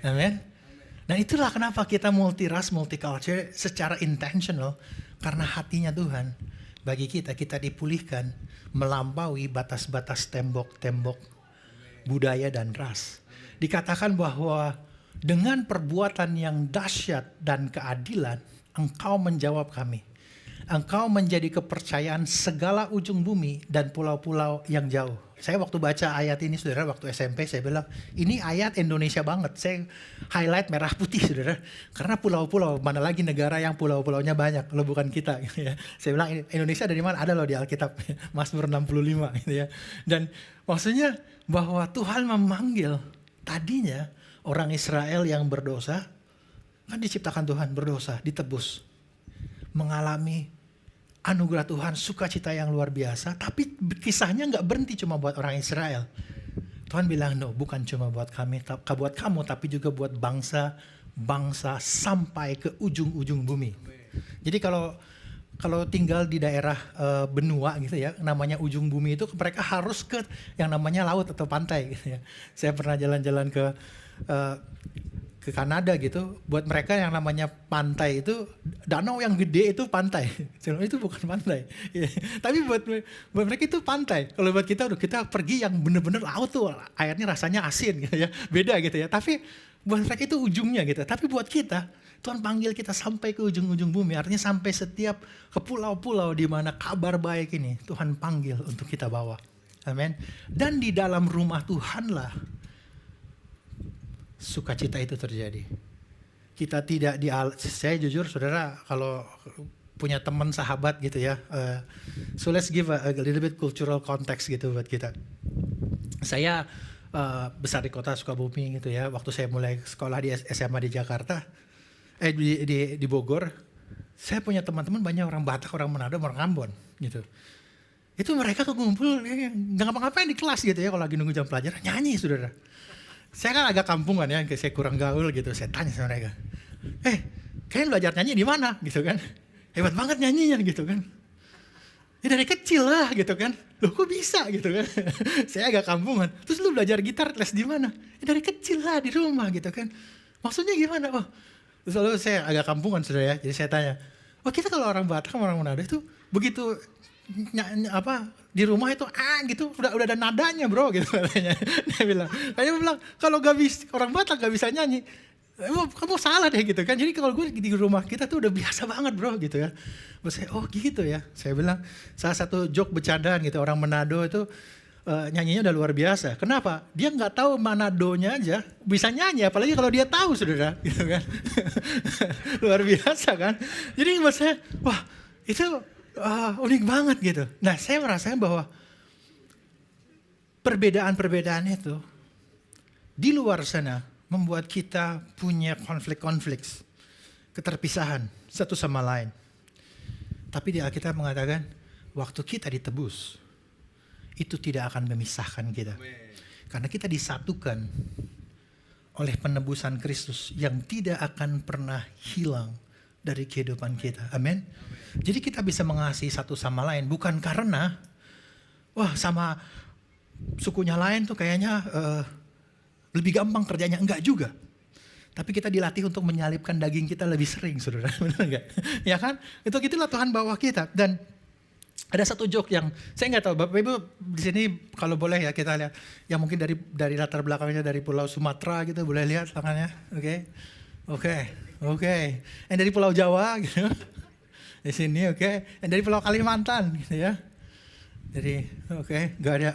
Amin. Dan itulah kenapa kita multi-ras, multi-culture secara intentional. Karena hatinya Tuhan bagi kita, kita dipulihkan melampaui batas-batas tembok-tembok budaya dan ras. Dikatakan bahwa dengan perbuatan yang dahsyat dan keadilan, engkau menjawab kami. Engkau menjadi kepercayaan segala ujung bumi dan pulau-pulau yang jauh. Saya waktu baca ayat ini saudara, waktu SMP saya bilang, ini ayat Indonesia banget. Saya highlight merah putih saudara. Karena pulau-pulau, mana lagi negara yang pulau-pulaunya banyak, lo bukan kita. Gitu ya. Saya bilang Indonesia dari mana? Ada loh di Alkitab, Mazmur 65 gitu ya. Dan maksudnya bahwa Tuhan memanggil tadinya orang Israel yang berdosa, kan diciptakan Tuhan berdosa, ditebus. Mengalami anugerah Tuhan, sukacita yang luar biasa. Tapi kisahnya nggak berhenti cuma buat orang Israel. Tuhan bilang, no, bukan cuma buat buat kamu, tapi juga buat bangsa sampai ke ujung-ujung bumi. Jadi kalau tinggal di daerah benua gitu ya, namanya ujung bumi itu mereka harus ke yang namanya laut atau pantai gitu ya. Saya pernah jalan-jalan ke Kanada gitu, buat mereka yang namanya pantai itu, danau yang gede itu pantai. Itu bukan pantai. Tapi buat mereka itu pantai. Kalau buat kita pergi yang bener-bener laut tuh, airnya rasanya asin gitu ya. Beda gitu ya. Tapi buat mereka itu ujungnya gitu. Tapi buat kita, Tuhan panggil kita sampai ke ujung-ujung bumi. Artinya sampai setiap ke pulau-pulau di mana kabar baik ini Tuhan panggil untuk kita bawa. Amin. Dan di dalam rumah Tuhanlah sukacita itu terjadi. Kita tidak saya jujur saudara, kalau punya teman sahabat gitu ya, so let's give a little bit cultural context gitu buat kita. Saya besar di kota Sukabumi gitu ya. Waktu saya mulai sekolah di SMA di Jakarta, di Bogor, saya punya teman-teman banyak orang Batak, orang Manado, orang Ambon gitu. Itu mereka tuh ngumpul nggak ngapa-ngapain di kelas gitu ya, kalau lagi nunggu jam pelajaran nyanyi saudara. Saya kan agak kampungan ya, saya kurang gaul gitu. Saya tanya sama mereka, kalian belajar nyanyi di mana gitu kan? Hebat banget nyanyinya gitu kan. Ya dari kecil lah gitu kan. Loh kok bisa gitu kan. Saya agak kampungan. Terus lu belajar gitar les di mana? Ya dari kecil lah di rumah gitu kan. Maksudnya gimana? Oh. Terus lalu saya agak kampungan saudara ya. Jadi saya tanya, kita kalau orang Batak sama orang Manado itu begitu di rumah itu gitu udah ada nadanya bro gitu katanya. Dia bilang kalau gak bisa, orang Batak gak bisa nyanyi, kamu salah deh gitu kan. Jadi kalau gue di rumah kita tuh udah biasa banget bro gitu ya. Terus saya gitu ya. Saya bilang salah satu joke bercandaan gitu, orang Manado itu nyanyinya udah luar biasa. Kenapa? Dia nggak tahu Manadonya aja bisa nyanyi, apalagi kalau dia tahu saudara gitu kan. Luar biasa kan. Jadi buat saya itu unik banget gitu. Nah saya merasakan bahwa perbedaan-perbedaan itu di luar sana membuat kita punya konflik-konflik, keterpisahan satu sama lain. Tapi di Alkitab mengatakan, waktu kita ditebus, itu tidak akan memisahkan kita. Karena kita disatukan oleh penebusan Kristus yang tidak akan pernah hilang dari kehidupan kita. Amin. Jadi kita bisa mengasihi satu sama lain, bukan karena, sama sukunya lain tuh kayaknya lebih gampang kerjanya, enggak juga. Tapi kita dilatih untuk menyalipkan daging kita lebih sering, saudara. Benar enggak? Ya kan? Itulah Tuhan bawa kita. Dan ada satu joke yang saya nggak tahu, Bapak Ibu di sini kalau boleh ya kita lihat, yang mungkin dari latar belakangnya dari Pulau Sumatera gitu, boleh lihat tangannya, oke. Yang dari Pulau Jawa gitu, di sini yang dari Pulau Kalimantan gitu ya. Jadi nggak ada,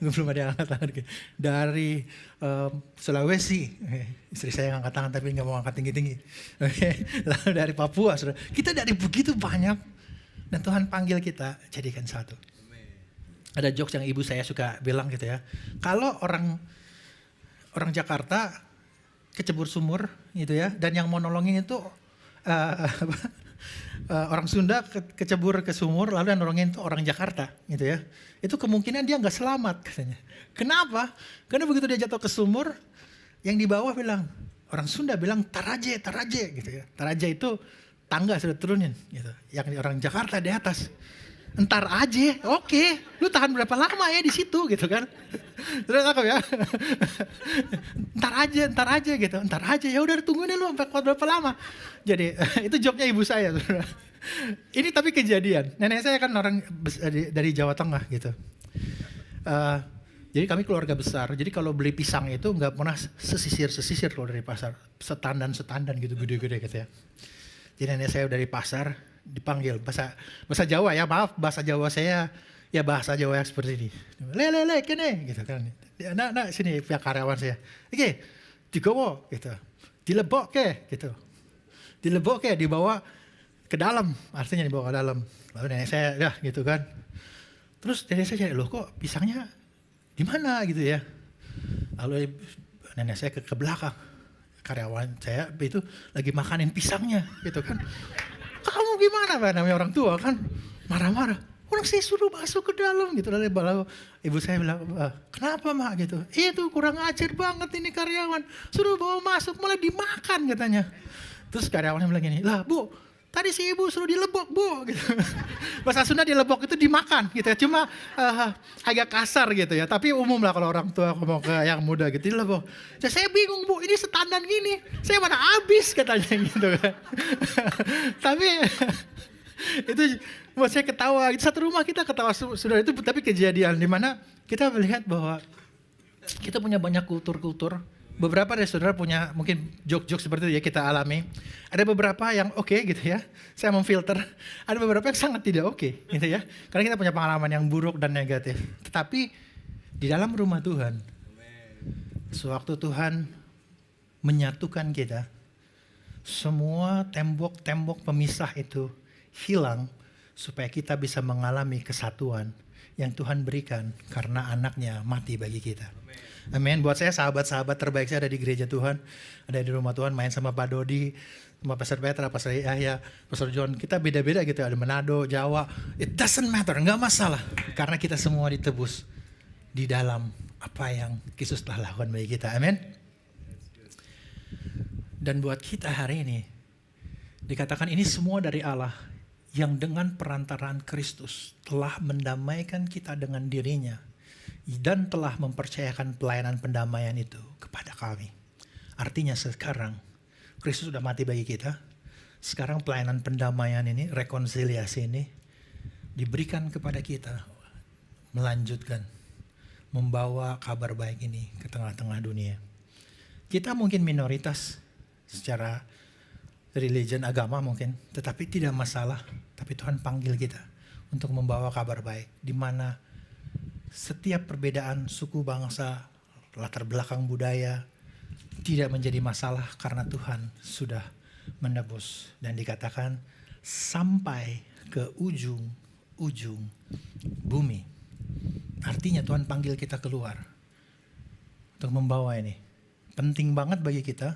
belum ada yang angkat tangan. Dari Sulawesi, istri saya yang angkat tangan tapi nggak mau angkat tinggi-tinggi. Lalu dari Papua, saudara. Kita dari begitu banyak dan Tuhan panggil kita jadikan satu. Ada jokes yang ibu saya suka bilang gitu ya. Kalau orang Jakarta kecebur sumur gitu ya, dan yang mau nolongin itu orang Sunda kecebur ke sumur, lalu yang nolongin itu orang Jakarta gitu ya. Itu kemungkinan dia nggak selamat katanya. Kenapa? Karena begitu dia jatuh ke sumur, yang di bawah bilang, orang Sunda bilang taraje gitu ya. Taraje itu tangga sudah turunin gitu. Yang orang Jakarta di atas, entar aja, lu tahan berapa lama ya di situ gitu kan? Terus aku ya, entar aja gitu, entar aja ya udah tungguin lu sampai kuat berapa lama. Jadi itu joknya ibu saya. Ini tapi kejadian. Nenek saya kan orang dari Jawa Tengah gitu. Jadi kami keluarga besar. Jadi kalau beli pisang itu nggak pernah sesisir kalau dari pasar, setandan gitu, gede-gede gitu ya. Jadi nenek saya dari pasar dipanggil bahasa Jawa ya, maaf bahasa Jawa saya ya bahasa Jawa yang seperti ini. Le kene gitu kan. Nak sini pihak karyawan saya. Digowo gitu. Dilebok ke gitu. Dilebok ke, dibawa ke dalam, artinya dibawa ke dalam. Lalu nenek saya gitu kan. Terus nenek saya loh kok pisangnya di mana gitu ya. Lalu nenek saya ke belakang. Karyawan saya itu lagi makanin pisangnya gitu kan. Kamu gimana Pak? Namanya orang tua kan marah-marah. Orang saya suruh masuk ke dalam gitu. Lalu ibu saya bilang, kenapa Mak gitu? Itu kurang ajar banget ini karyawan. Suruh bawa masuk malah dimakan katanya. Terus karyawannya bilang gini, lah Bu, tadi si ibu suruh dilebok Bu. Gitu. Bahasa Sunda dilebok itu dimakan gitu ya. Cuma agak kasar gitu ya. Tapi umum lah kalau orang tua mau ke yang muda gitu dilebok. Ya, saya bingung Bu, ini setandan gini. Saya mana habis katanya gitu kan. Tapi itu buat saya ketawa. Satu rumah kita ketawa sudah itu, tapi kejadian di mana kita melihat bahwa kita punya banyak kultur-kultur. Beberapa dari saudara punya mungkin joke-joke seperti itu ya kita alami. Ada beberapa yang gitu ya. Saya memfilter. Ada beberapa yang sangat tidak gitu ya. Karena kita punya pengalaman yang buruk dan negatif. Tetapi di dalam rumah Tuhan, sewaktu Tuhan menyatukan kita. Semua tembok-tembok pemisah itu hilang supaya kita bisa mengalami kesatuan yang Tuhan berikan karena anaknya mati bagi kita. Amin. Buat saya sahabat-sahabat terbaik saya ada di gereja Tuhan, ada di rumah Tuhan, main sama Pak Dodi, sama Pastor Petra, Pastor Yahya, Pastor John. Kita beda-beda gitu, ada Manado, Jawa. It doesn't matter, nggak masalah. Karena kita semua ditebus di dalam apa yang Yesus telah lakukan bagi kita. Amin. Dan buat kita hari ini, dikatakan ini semua dari Allah yang dengan perantaraan Kristus telah mendamaikan kita dengan dirinya dan telah mempercayakan pelayanan pendamaian itu kepada kami. Artinya sekarang Kristus sudah mati bagi kita. Sekarang pelayanan pendamaian ini, rekonsiliasi ini diberikan kepada kita, melanjutkan, membawa kabar baik ini ke tengah-tengah dunia. Kita mungkin minoritas secara religion, agama mungkin, tetapi tidak masalah. Tapi Tuhan panggil kita untuk membawa kabar baik, di mana setiap perbedaan suku bangsa, latar belakang budaya tidak menjadi masalah karena Tuhan sudah menebus. Dan dikatakan sampai ke ujung bumi. Artinya Tuhan panggil kita keluar untuk membawa ini. Penting banget bagi kita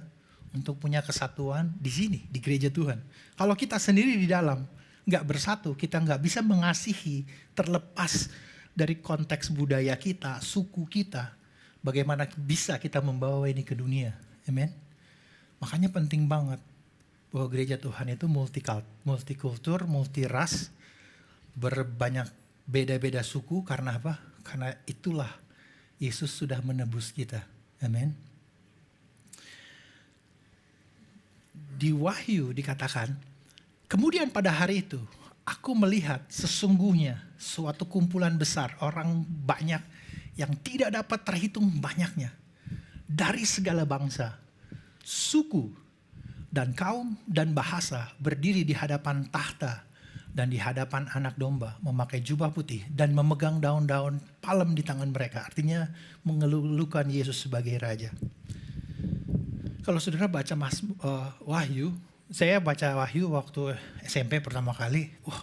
untuk punya kesatuan di sini, di gereja Tuhan. Kalau kita sendiri di dalam nggak bersatu, kita nggak bisa mengasihi terlepas dari konteks budaya kita, suku kita. Bagaimana bisa kita membawa ini ke dunia. Amin. Makanya penting banget bahwa gereja Tuhan itu multikultur, multiras, berbanyak beda-beda suku. Karena apa? Karena itulah Yesus sudah menebus kita. Amin. Di Wahyu dikatakan, kemudian pada hari itu aku melihat sesungguhnya suatu kumpulan besar orang banyak yang tidak dapat terhitung banyaknya dari segala bangsa, suku, dan kaum dan bahasa berdiri di hadapan tahta dan di hadapan anak domba, memakai jubah putih dan memegang daun-daun palem di tangan mereka. Artinya mengeluhkan Yesus sebagai Raja. Kalau saudara baca Wahyu, saya baca Wahyu waktu SMP pertama kali. Wah,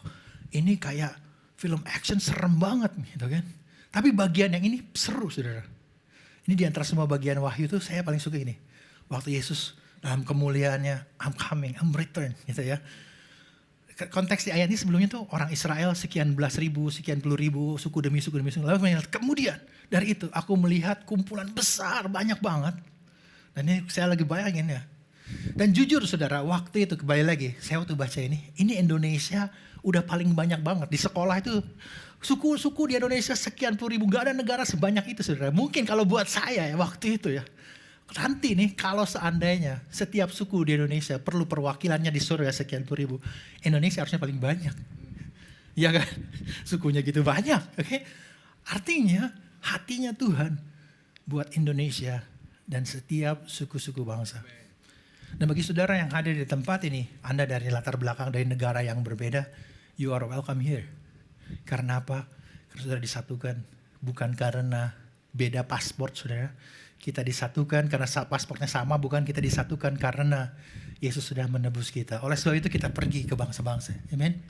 ini kayak film action serem banget gitu kan. Tapi bagian yang ini seru saudara. Ini di antara semua bagian Wahyu itu saya paling suka ini. Waktu Yesus dalam kemuliaannya, I'm coming, I'm return gitu ya. Konteks di ayat ini sebelumnya tuh orang Israel sekian belas ribu, sekian puluh ribu, suku demi suku demi suku. Lalu kemudian dari itu aku melihat kumpulan besar banyak banget. Dan ini saya lagi bayangin ya. Dan jujur saudara, waktu itu kembali lagi, saya waktu baca ini Indonesia udah paling banyak banget. Di sekolah itu suku-suku di Indonesia sekian puluh ribu, gak ada negara sebanyak itu saudara. Mungkin kalau buat saya ya waktu itu ya. Nanti nih kalau seandainya setiap suku di Indonesia perlu perwakilannya di surga sekian puluh ribu. Indonesia harusnya paling banyak. Iya kan? Sukunya gitu banyak. Oke? Artinya hatinya Tuhan buat Indonesia dan setiap suku-suku bangsa. Dan bagi saudara yang hadir di tempat ini, Anda dari latar belakang dari negara yang berbeda, you are welcome here. Karena apa? Karena saudara disatukan bukan karena beda paspor saudara. Kita disatukan karena paspornya sama, bukan kita disatukan karena Yesus sudah menebus kita. Oleh sebab itu kita pergi ke bangsa-bangsa. Amin.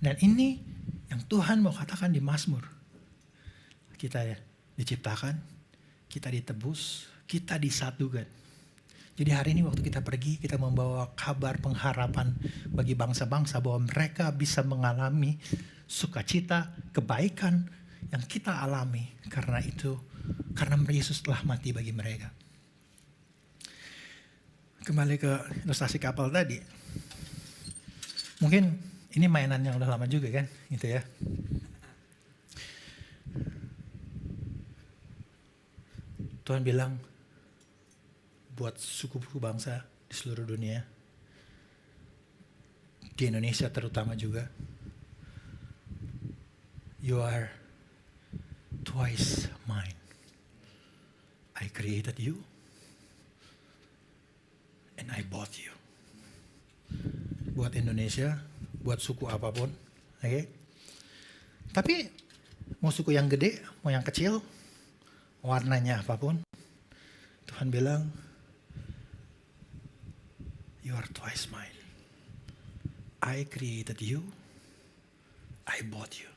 Dan ini yang Tuhan mau katakan di Mazmur. Kita ya diciptakan, kita ditebus, kita disatukan. Jadi hari ini waktu kita pergi, kita membawa kabar pengharapan bagi bangsa-bangsa bahwa mereka bisa mengalami sukacita, kebaikan yang kita alami. Karena Yesus telah mati bagi mereka. Kembali ke ilustrasi kapal tadi. Mungkin ini mainan yang udah lama juga kan, gitu ya. Tuhan bilang buat suku-suku bangsa di seluruh dunia, di Indonesia terutama juga, you are twice mine. I created you and I bought you. Buat Indonesia, buat suku apapun, oke? Tapi mau suku yang gede, mau yang kecil, warnanya apapun, Tuhan bilang, You are twice mine. I created you, I bought you.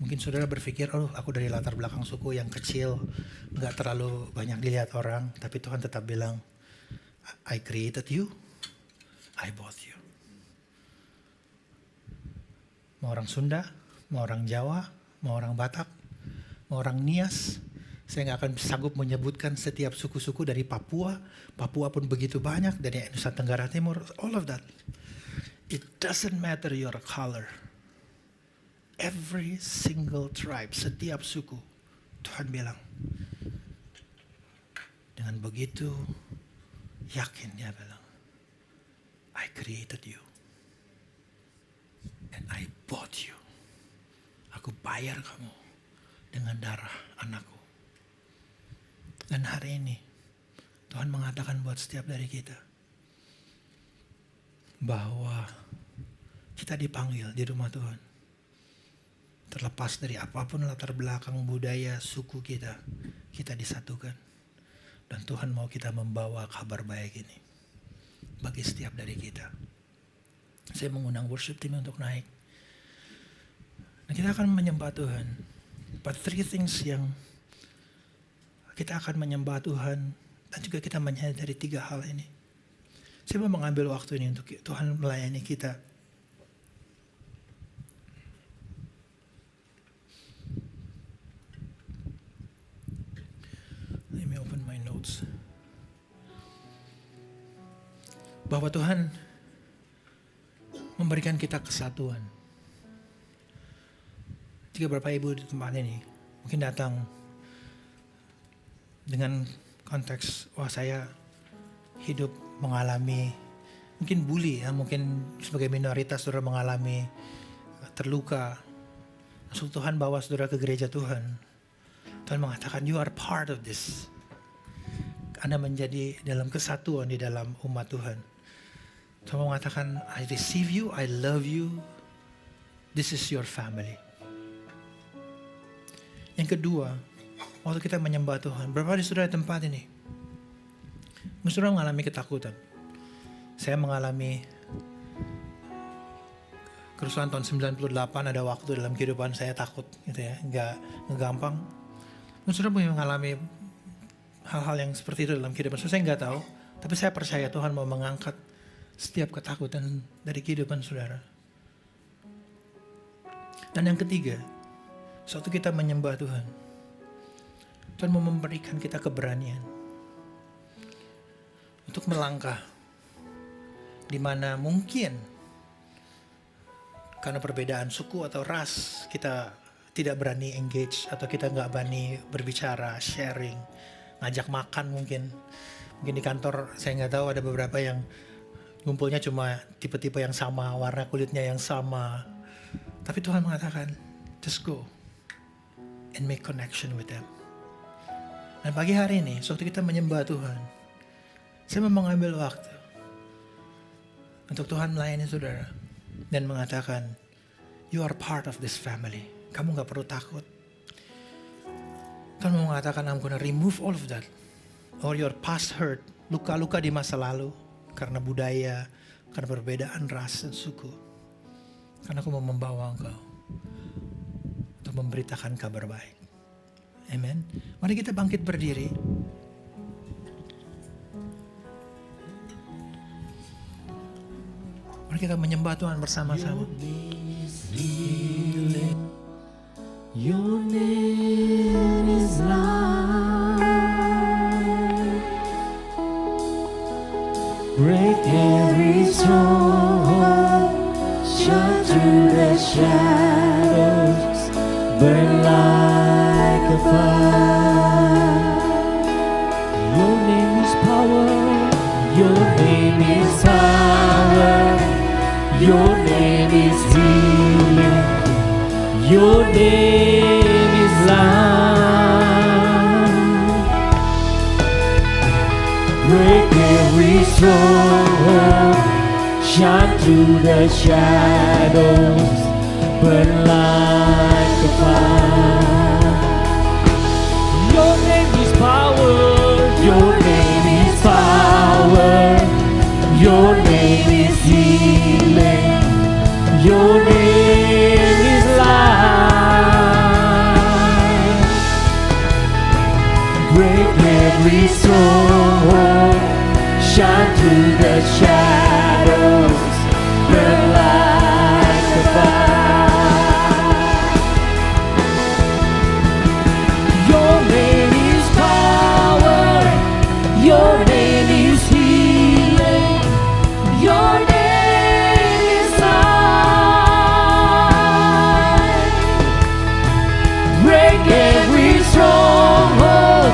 Mungkin saudara berpikir, oh aku dari latar belakang suku yang kecil, gak terlalu banyak dilihat orang, tapi Tuhan tetap bilang, I created you, I bought you. Mau orang Sunda, mau orang Jawa, mau orang Batak, mau orang Nias, saya gak akan sanggup menyebutkan setiap suku-suku dari Papua. Papua pun begitu banyak, dari Nusa Tenggara Timur, all of that. It doesn't matter your color. Every single tribe, setiap suku, Tuhan bilang. Dengan begitu yakin dia bilang, I created you. And I bought you. Aku bayar kamu dengan darah anakku. Dan hari ini, Tuhan mengatakan buat setiap dari kita, bahwa kita dipanggil di rumah Tuhan. Terlepas dari apapun latar belakang budaya suku kita, kita disatukan. Dan Tuhan mau kita membawa kabar baik ini bagi setiap dari kita. Saya mengundang worship team untuk naik. Dan kita akan menyembah Tuhan. But 3 things yang kita akan menyembah Tuhan dan juga kita menyadari 3 hal ini. Saya mau mengambil waktu ini untuk Tuhan melayani kita. Let me open my notes. Bahwa Tuhan memberikan kita kesatuan. Jika Bapak Ibu di tempat ini mungkin datang dengan konteks, wah saya hidup mengalami mungkin bully ya, mungkin sebagai minoritas saudara mengalami terluka. Langsung Tuhan bawa saudara ke gereja Tuhan. Tuhan mengatakan, you are part of this. Anda menjadi dalam kesatuan di dalam umat Tuhan. Tuhan mengatakan, I receive you, I love you. This is your family. Yang kedua, waktu kita menyembah Tuhan, berapa di saudara tempat ini? Saudara mengalami ketakutan. Saya mengalami kerusuhan tahun 98, ada waktu dalam kehidupan saya takut gitu ya, nggak gampang. Saudara punya mengalami hal-hal yang seperti itu dalam kehidupan. Saya nggak tahu, tapi saya percaya Tuhan mau mengangkat setiap ketakutan dari kehidupan saudara. Dan yang ketiga, suatu kita menyembah Tuhan, Tuhan mau memberikan kita keberanian untuk melangkah di mana mungkin karena perbedaan suku atau ras kita tidak berani engage atau kita nggak berani berbicara, sharing, ngajak makan mungkin di kantor saya nggak tahu ada beberapa yang ngumpulnya cuma tipe-tipe yang sama, warna kulitnya yang sama, tapi Tuhan mengatakan just go and make connection with them. Dan pagi hari ini waktu kita menyembah Tuhan, saya mau mengambil waktu untuk Tuhan melayani saudara dan mengatakan you are part of this family. Kamu gak perlu takut. Tuhan mau mengatakan I'm gonna remove all of that. Or your past hurt, luka-luka di masa lalu karena budaya, karena perbedaan ras dan suku. Karena aku mau membawa engkau untuk memberitakan kabar baik. Amen. Mari kita bangkit berdiri. Mari kita menyembah Tuhan bersama-sama. Your name is light. Break every stronghold, shine through the shadows, burn like a fire. Your name is power. Your name is power. Your name is healing. Your name is light. Break every stronghold, shine through the shadows, burn like a fire. Your name is power. Your name is power. Your name is light. Break every stronghold, shine through the shadows, burn like a fire. Your name is power, your name is healing, your name is light. Break every stronghold,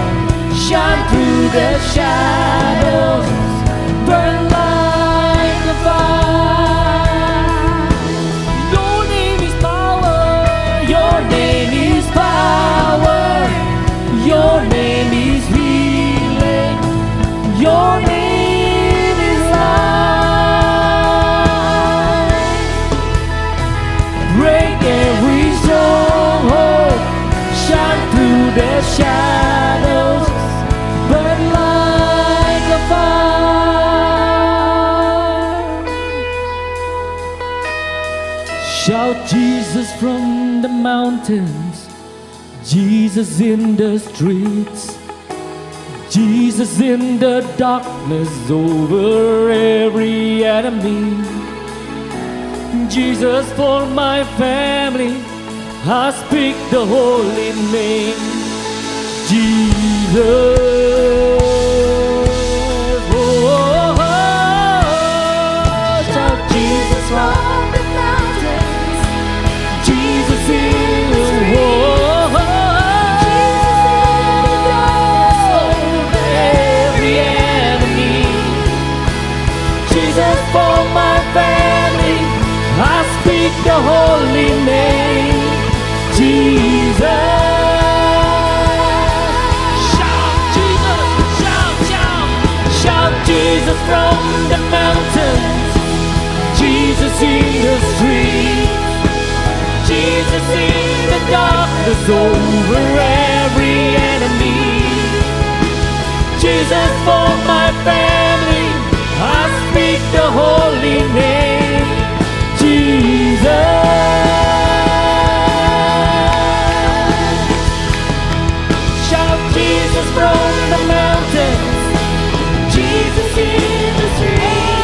shine through the shadows, burn like a fire. Your name is power, your name is power, your name is healing, your name is light. Break every stronghold, shine through the shadows, burn like a fire. Shout Jesus from the mountains, Jesus in the streets, Jesus in the darkness over every enemy. Jesus for my family, I speak the holy name. Jesus. Oh, oh, oh. Shout Jesus from the mountains, Jesus in the every enemy. Jesus for my family, I speak the holy name. Jesus. Shout Jesus, shout, shout, shout Jesus from the mountains, Jesus in the streets, Jesus in the darkness over every enemy. Jesus for my family, I speak the holy name. Jesus. Shout Jesus from the mountains, Jesus in the streets,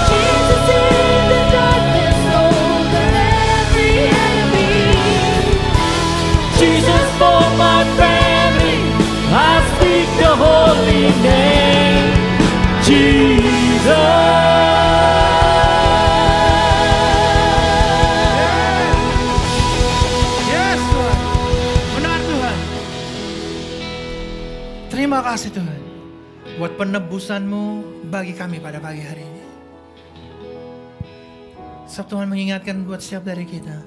Jesus in the darkness over every enemy. Jesus for my family, I speak the holy name. Jesus. Yes Tuhan, benar Tuhan. Terima kasih Tuhan buat penebusan-Mu bagi kami pada pagi hari ini. Sebab Tuhan mengingatkan buat setiap dari kita,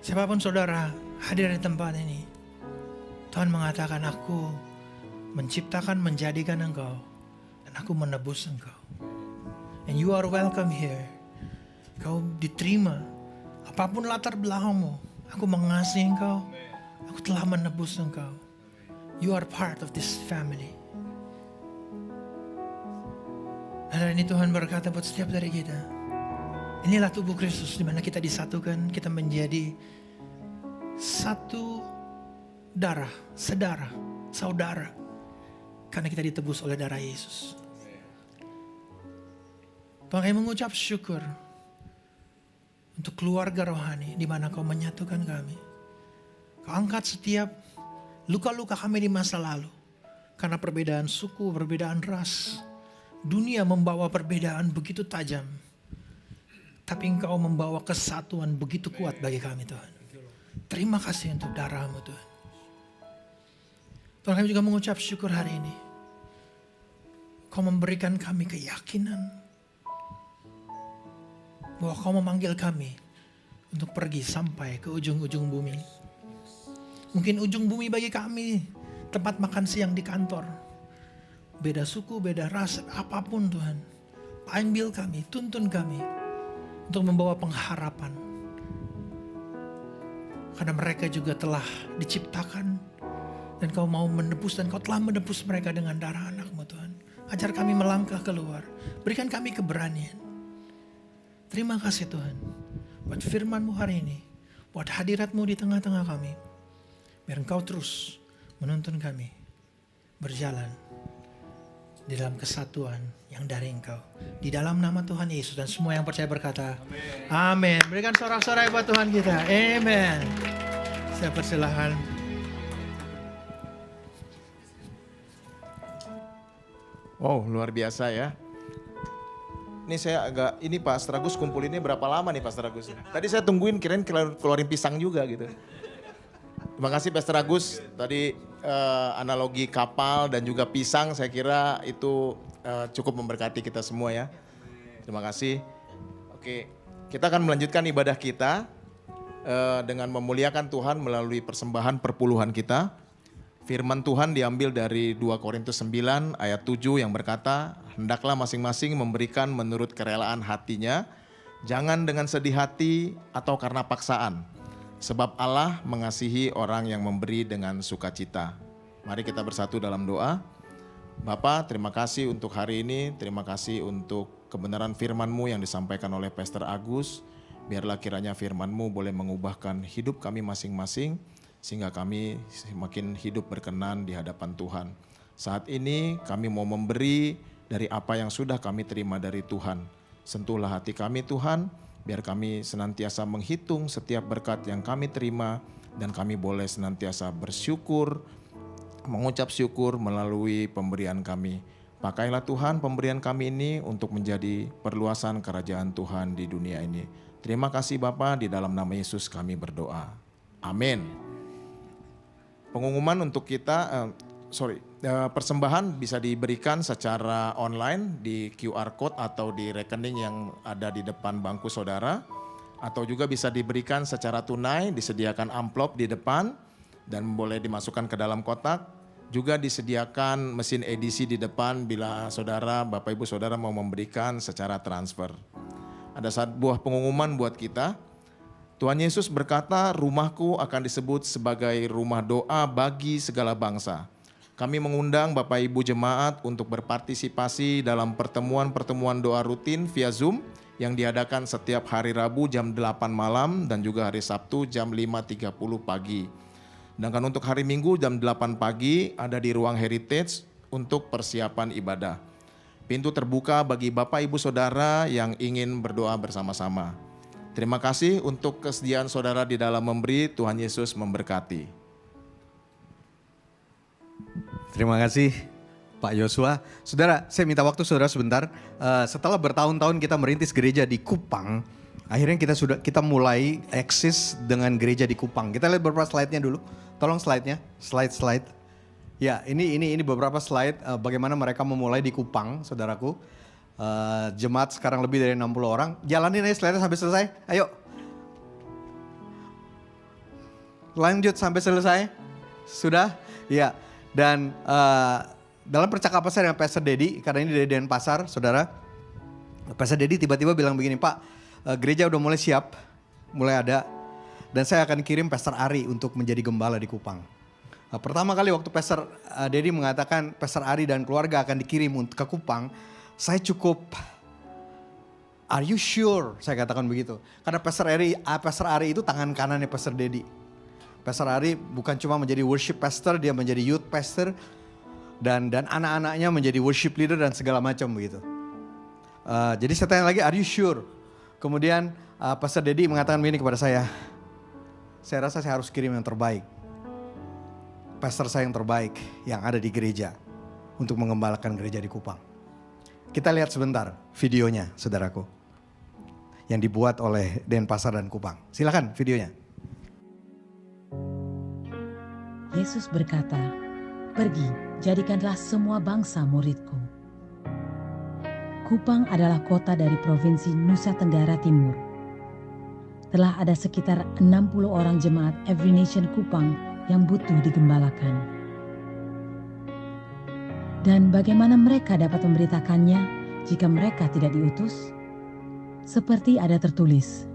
siapapun saudara hadir di tempat ini, Tuhan mengatakan, aku menciptakan, menjadikan engkau, dan aku menebus engkau. And you are welcome here. Kau diterima, apapun latar belakangmu, aku mengasihi engkau, aku telah menebus engkau. You are part of this family. Dan hari ini Tuhan berkata buat setiap dari kita, inilah tubuh Kristus di mana kita disatukan, kita menjadi satu darah, sedara, saudara, karena kita ditebus oleh darah Yesus. Tuhan, kami mengucap syukur untuk keluarga rohani di mana Kau menyatukan kami. Kau angkat setiap luka-luka kami di masa lalu karena perbedaan suku, perbedaan ras. Dunia membawa perbedaan begitu tajam, tapi Engkau membawa kesatuan begitu kuat bagi kami Tuhan. Terima kasih untuk darah-Mu Tuhan. Tuhan, kami juga mengucap syukur hari ini. Kau memberikan kami keyakinan bahwa Kau memanggil kami untuk pergi sampai ke ujung-ujung bumi. Mungkin ujung bumi bagi kami tempat makan siang di kantor. Beda suku, beda ras, apapun Tuhan. Panggil kami, tuntun kami untuk membawa pengharapan. Karena mereka juga telah diciptakan dan Kau mau menebus, dan Kau telah menebus mereka dengan darah anak-Mu Tuhan. Ajar kami melangkah keluar, berikan kami keberanian. Terima kasih Tuhan buat firman-Mu hari ini, buat hadirat-Mu di tengah-tengah kami. Biar Engkau terus menuntun kami berjalan di dalam kesatuan yang dari Engkau. Di dalam nama Tuhan Yesus, dan semua yang percaya berkata, amin. Berikan sorak-sorai buat Tuhan kita. Amen. Saya persilahkan. Wow, luar biasa ya. Ini saya ini Pastor Agus kumpulinnya berapa lama nih Pastor Agus? Tadi saya tungguin kirain keluarin pisang juga gitu. Terima kasih Pastor Agus, tadi analogi kapal dan juga pisang saya kira itu cukup memberkati kita semua ya. Terima kasih. Oke, kita akan melanjutkan ibadah kita dengan memuliakan Tuhan melalui persembahan perpuluhan kita. Firman Tuhan diambil dari 2 Korintus 9 ayat 7 yang berkata, hendaklah masing-masing memberikan menurut kerelaan hatinya, jangan dengan sedih hati atau karena paksaan. Sebab Allah mengasihi orang yang memberi dengan sukacita. Mari kita bersatu dalam doa. Bapa, terima kasih untuk hari ini, terima kasih untuk kebenaran firman-Mu yang disampaikan oleh Pastor Agus. Biarlah kiranya firman-Mu boleh mengubahkan hidup kami masing-masing, sehingga kami semakin hidup berkenan di hadapan Tuhan. Saat ini kami mau memberi dari apa yang sudah kami terima dari Tuhan. Sentuhlah hati kami Tuhan, biar kami senantiasa menghitung setiap berkat yang kami terima, dan kami boleh senantiasa bersyukur, mengucap syukur melalui pemberian kami. Pakailah Tuhan pemberian kami ini untuk menjadi perluasan kerajaan Tuhan di dunia ini. Terima kasih Bapa, di dalam nama Yesus kami berdoa. Amin. Pengumuman untuk kita, persembahan bisa diberikan secara online di QR Code atau di rekening yang ada di depan bangku saudara. Atau juga bisa diberikan secara tunai, disediakan amplop di depan dan boleh dimasukkan ke dalam kotak. Juga disediakan mesin edisi di depan bila saudara, Bapak Ibu Saudara mau memberikan secara transfer. Ada sebuah pengumuman buat kita. Tuhan Yesus berkata, rumahku akan disebut sebagai rumah doa bagi segala bangsa. Kami mengundang Bapak Ibu Jemaat untuk berpartisipasi dalam pertemuan-pertemuan doa rutin via Zoom yang diadakan setiap hari Rabu jam 8 malam dan juga hari Sabtu jam 5.30 pagi. Sedangkan untuk hari Minggu jam 8 pagi ada di ruang Heritage untuk persiapan ibadah. Pintu terbuka bagi Bapak Ibu Saudara yang ingin berdoa bersama-sama. Terima kasih untuk kesediaan saudara di dalam memberi. Tuhan Yesus memberkati. Terima kasih Pak Yosua. Saudara, saya minta waktu saudara sebentar. Setelah bertahun-tahun kita merintis gereja di Kupang, akhirnya kita mulai eksis dengan gereja di Kupang. Kita lihat beberapa slide-nya dulu. Tolong slide-nya, slide. Ya, ini beberapa slide bagaimana mereka memulai di Kupang, saudaraku. Jemaat sekarang lebih dari 60 orang. Jalanin aja slide sampai selesai. Ayo. Lanjut sampai selesai. Sudah? Ya. Dan dalam percakapan saya dengan Pastor Dedi, karena ini dari Denpasar, saudara. Pastor Dedi tiba-tiba bilang begini, Pak, gereja udah mulai siap, mulai ada. Dan saya akan kirim Pastor Ari untuk menjadi gembala di Kupang. Pertama kali waktu Pastor Dedi mengatakan Pastor Ari dan keluarga akan dikirim ke Kupang, saya cukup, are you sure? Saya katakan begitu. Karena Pastor Ari itu tangan kanannya Pastor Dedi. Pastor Ari bukan cuma menjadi worship pastor, dia menjadi youth pastor. Dan anak-anaknya menjadi worship leader dan segala macam begitu. Jadi saya tanya lagi, are you sure? Kemudian Pastor Dedi mengatakan begini kepada saya rasa saya harus kirim yang terbaik. Pastor saya yang terbaik yang ada di gereja untuk mengembalakan gereja di Kupang. Kita lihat sebentar videonya, saudaraku. Yang dibuat oleh Denpasar dan Kupang. Silakan videonya. Yesus berkata, pergi, jadikanlah semua bangsa muridku. Kupang adalah kota dari Provinsi Nusa Tenggara Timur. Telah ada sekitar 60 orang jemaat Every Nation Kupang yang butuh digembalakan. Dan bagaimana mereka dapat memberitakannya jika mereka tidak diutus? Seperti ada tertulis,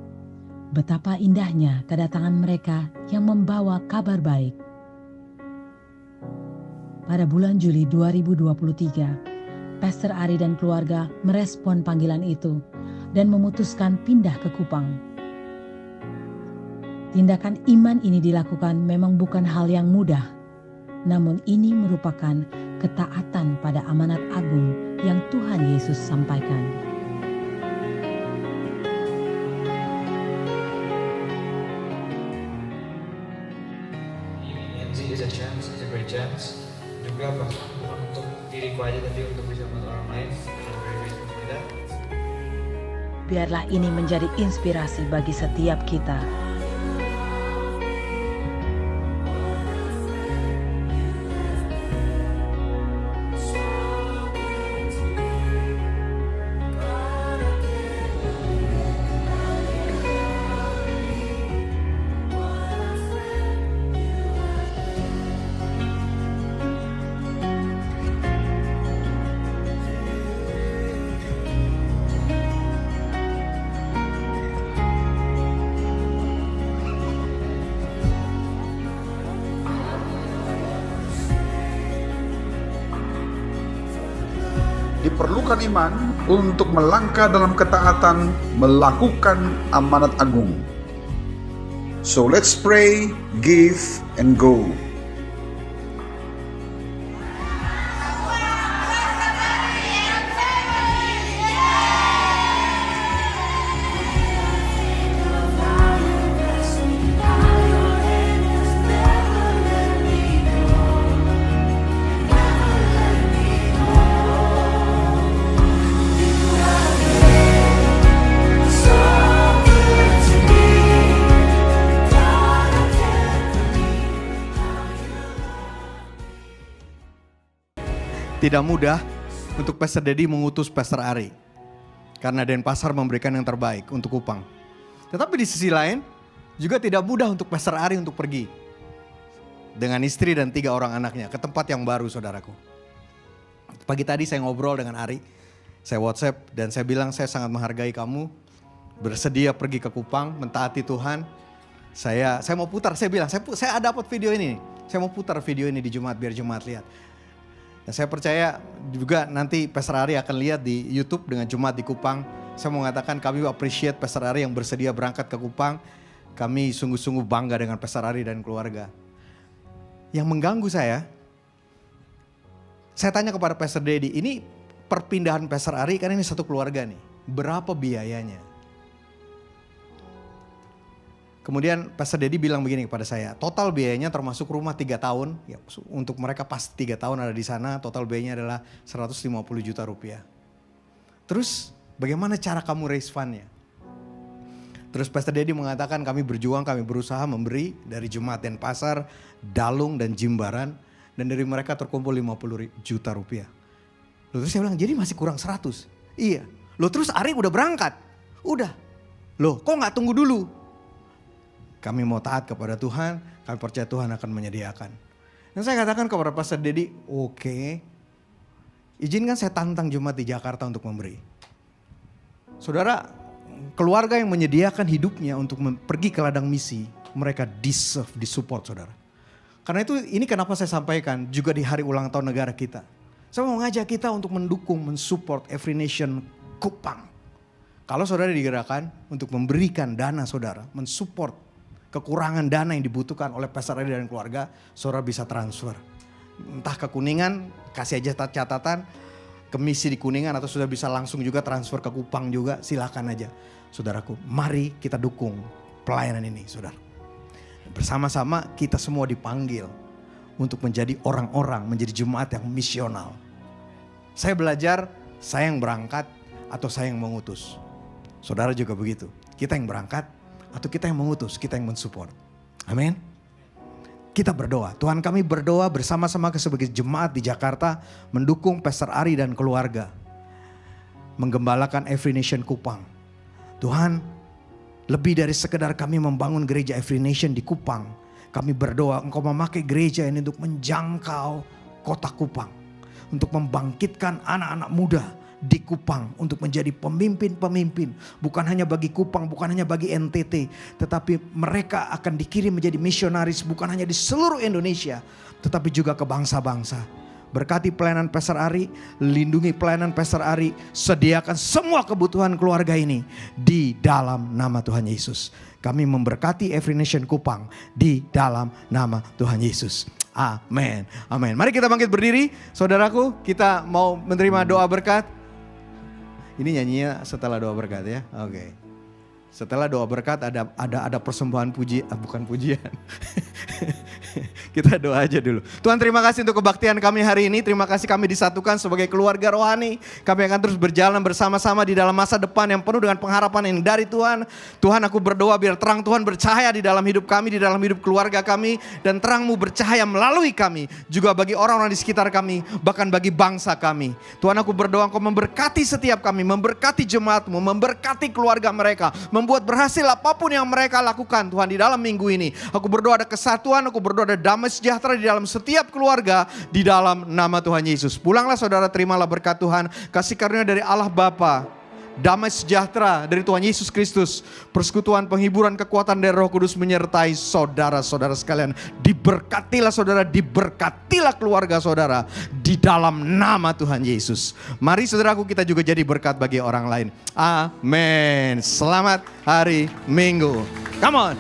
betapa indahnya kedatangan mereka yang membawa kabar baik. Pada bulan Juli 2023, Pastor Ari dan keluarga merespon panggilan itu dan memutuskan pindah ke Kupang. Tindakan iman ini dilakukan memang bukan hal yang mudah, namun ini merupakan ketaatan pada amanat agung yang Tuhan Yesus sampaikan. MC is a chance, is a great chance. Juga bahkan bukan untuk diriku aja tapi untuk bisa membantu orang lain. I'm very grateful for that. Biarlah ini menjadi inspirasi bagi setiap kita. Diperlukan iman untuk melangkah dalam ketaatan melakukan amanat agung. So let's pray, give, and go. Tidak mudah untuk Pastor Dedi mengutus Pastor Ari. Karena Denpasar memberikan yang terbaik untuk Kupang. Tetapi di sisi lain, juga tidak mudah untuk Pastor Ari untuk pergi. Dengan istri dan 3 orang anaknya ke tempat yang baru, saudaraku. Pagi tadi saya ngobrol dengan Ari. Saya WhatsApp dan saya bilang saya sangat menghargai kamu. Bersedia pergi ke Kupang, mentaati Tuhan. Saya mau putar, saya bilang saya dapat video ini. Saya mau putar video ini di Jumat biar Jumat lihat. Dan saya percaya juga nanti Pastor Ari akan lihat di YouTube dengan Jumat di Kupang. Saya mau mengatakan kami appreciate Pastor Ari yang bersedia berangkat ke Kupang. Kami sungguh-sungguh bangga dengan Pastor Ari dan keluarga. Yang mengganggu saya tanya kepada Pastor Dedi, ini perpindahan Pastor Ari kan ini satu keluarga nih. Berapa biayanya? Kemudian Pastor Dedi bilang begini kepada saya, total biayanya termasuk rumah 3 tahun, ya, untuk mereka pas 3 tahun ada di sana, total biayanya adalah 150 juta rupiah. Terus bagaimana cara kamu raise fund-nya? Terus Pastor Dedi mengatakan kami berjuang, kami berusaha memberi dari Jemaat Denpasar, Dalung dan Jimbaran, dan dari mereka terkumpul 50 juta rupiah. Loh, terus saya bilang jadi masih kurang 100? Iya. Loh terus Ari udah berangkat? Udah. Loh kok gak tunggu dulu? Kami mau taat kepada Tuhan, kami percaya Tuhan akan menyediakan. Dan saya katakan kepada Pastor Dedi, oke, izinkan saya tantang Jumat di Jakarta untuk memberi. Saudara, keluarga yang menyediakan hidupnya untuk pergi ke ladang misi, mereka deserve, disupport saudara. Karena itu ini kenapa saya sampaikan juga di hari ulang tahun negara kita. Saya mau ngajak kita untuk mendukung, mensupport Every Nation Kupang. Kalau saudara digerakkan untuk memberikan dana saudara, mensupport kekurangan dana yang dibutuhkan oleh Pastor Ari dan keluarga, saudara bisa transfer. Entah ke Kuningan, kasih aja catatan, ke misi di Kuningan atau sudah bisa langsung juga transfer ke Kupang juga, silakan aja. Saudaraku, mari kita dukung pelayanan ini saudara. Bersama-sama kita semua dipanggil untuk menjadi orang-orang, menjadi jemaat yang misional. Saya belajar, saya yang berangkat atau saya yang mengutus. Saudara juga begitu, kita yang berangkat atau kita yang mengutus, kita yang mensupport. Amin. Kita berdoa. Tuhan kami berdoa bersama-sama sebagai jemaat di Jakarta. Mendukung Pastor Ari dan keluarga. Menggembalakan Every Nation Kupang. Tuhan, lebih dari sekedar kami membangun gereja Every Nation di Kupang. Kami berdoa Engkau memakai gereja ini untuk menjangkau kota Kupang. Untuk membangkitkan anak-anak muda di Kupang untuk menjadi pemimpin-pemimpin, bukan hanya bagi Kupang, bukan hanya bagi NTT, tetapi mereka akan dikirim menjadi misionaris bukan hanya di seluruh Indonesia, tetapi juga ke bangsa-bangsa. Berkati pelayanan Pastor Ari, lindungi pelayanan Pastor Ari, sediakan semua kebutuhan keluarga ini di dalam nama Tuhan Yesus. Kami memberkati Every Nation Kupang di dalam nama Tuhan Yesus. Amin. Amin. Mari kita bangkit berdiri. Saudaraku, kita mau menerima doa berkat. Ini nyanyinya setelah doa berkat ya. Oke. Setelah doa berkat ada persembahan bukan pujian. Kita doa aja dulu. Tuhan, terima kasih untuk kebaktian kami hari ini. Terima kasih kami disatukan sebagai keluarga rohani. Kami akan terus berjalan bersama-sama di dalam masa depan yang penuh dengan pengharapan yang dari Tuhan. Tuhan, aku berdoa biar terang Tuhan bercahaya di dalam hidup kami, di dalam hidup keluarga kami. Dan terang-Mu bercahaya melalui kami. Juga bagi orang-orang di sekitar kami, bahkan bagi bangsa kami. Tuhan, aku berdoa Engkau memberkati setiap kami, memberkati jemaat-Mu, memberkati keluarga mereka. Membuat berhasil apapun yang mereka lakukan Tuhan di dalam minggu ini. Aku berdoa ada kesatuan, aku berdoa ada damai sejahtera di dalam setiap keluarga di dalam nama Tuhan Yesus. Pulanglah saudara, terimalah berkat Tuhan, kasih karunia dari Allah Bapa, damai sejahtera dari Tuhan Yesus Kristus, persekutuan, penghiburan, kekuatan dari Roh Kudus menyertai saudara-saudara sekalian. Diberkatilah saudara, diberkatilah keluarga saudara di dalam nama Tuhan Yesus. Mari saudaraku, kita juga jadi berkat bagi orang lain. Amin. Selamat hari Minggu. Come on.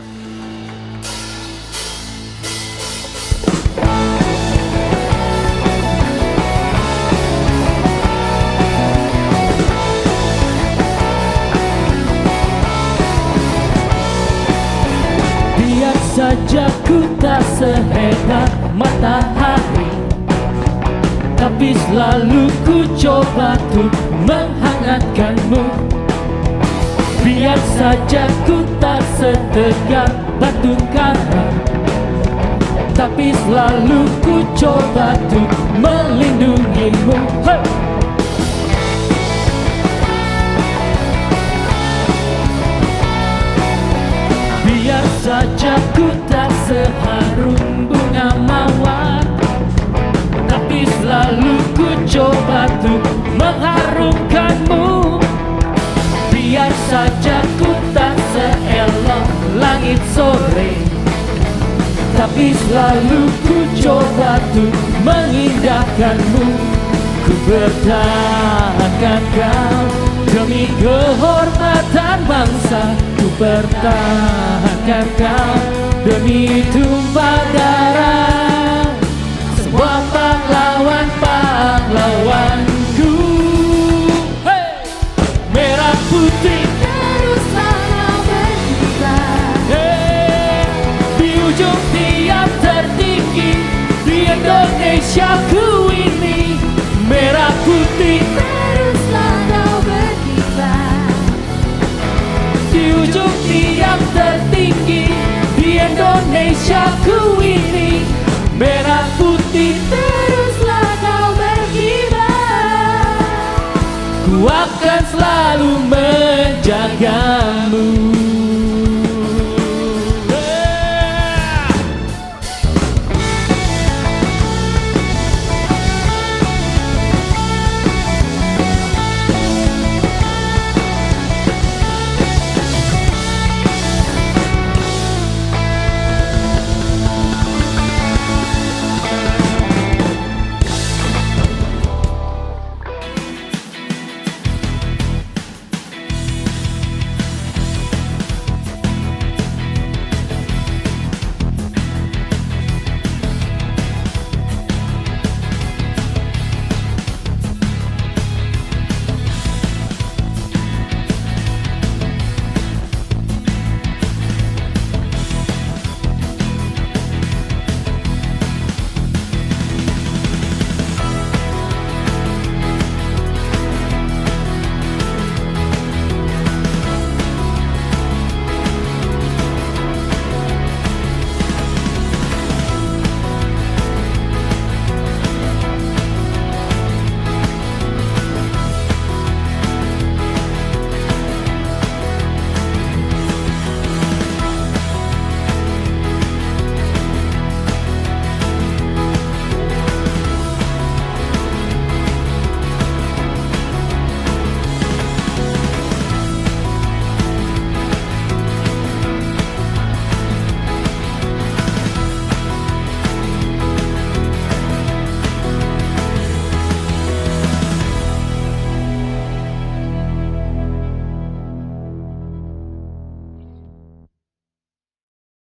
Biar saja ku tak sehebat matahari, tapi selalu ku coba untuk menghangatkanmu. Biar saja ku tak setegak batu karang, tapi selalu ku coba untuk melindungimu. Hey! Biar saja ku tak seharum bunga mawar, tapi selalu ku coba untuk mengharumkanmu. Biar saja ku tak seelok langit sore, tapi selalu ku coba untuk mengindahkanmu. Ku bertahankan kau demi kehormatan bangsa. Ku pertahankan kau demi tumpah darah semua pahlawan-pahlawanku. Hey! Merah putih teruslah berkibar, hey! Di ujung tiap tertinggi di Indonesiaku ini. Merah putih teruslah berkibar, di ujung tiap tertinggi di Indonesiaku ini.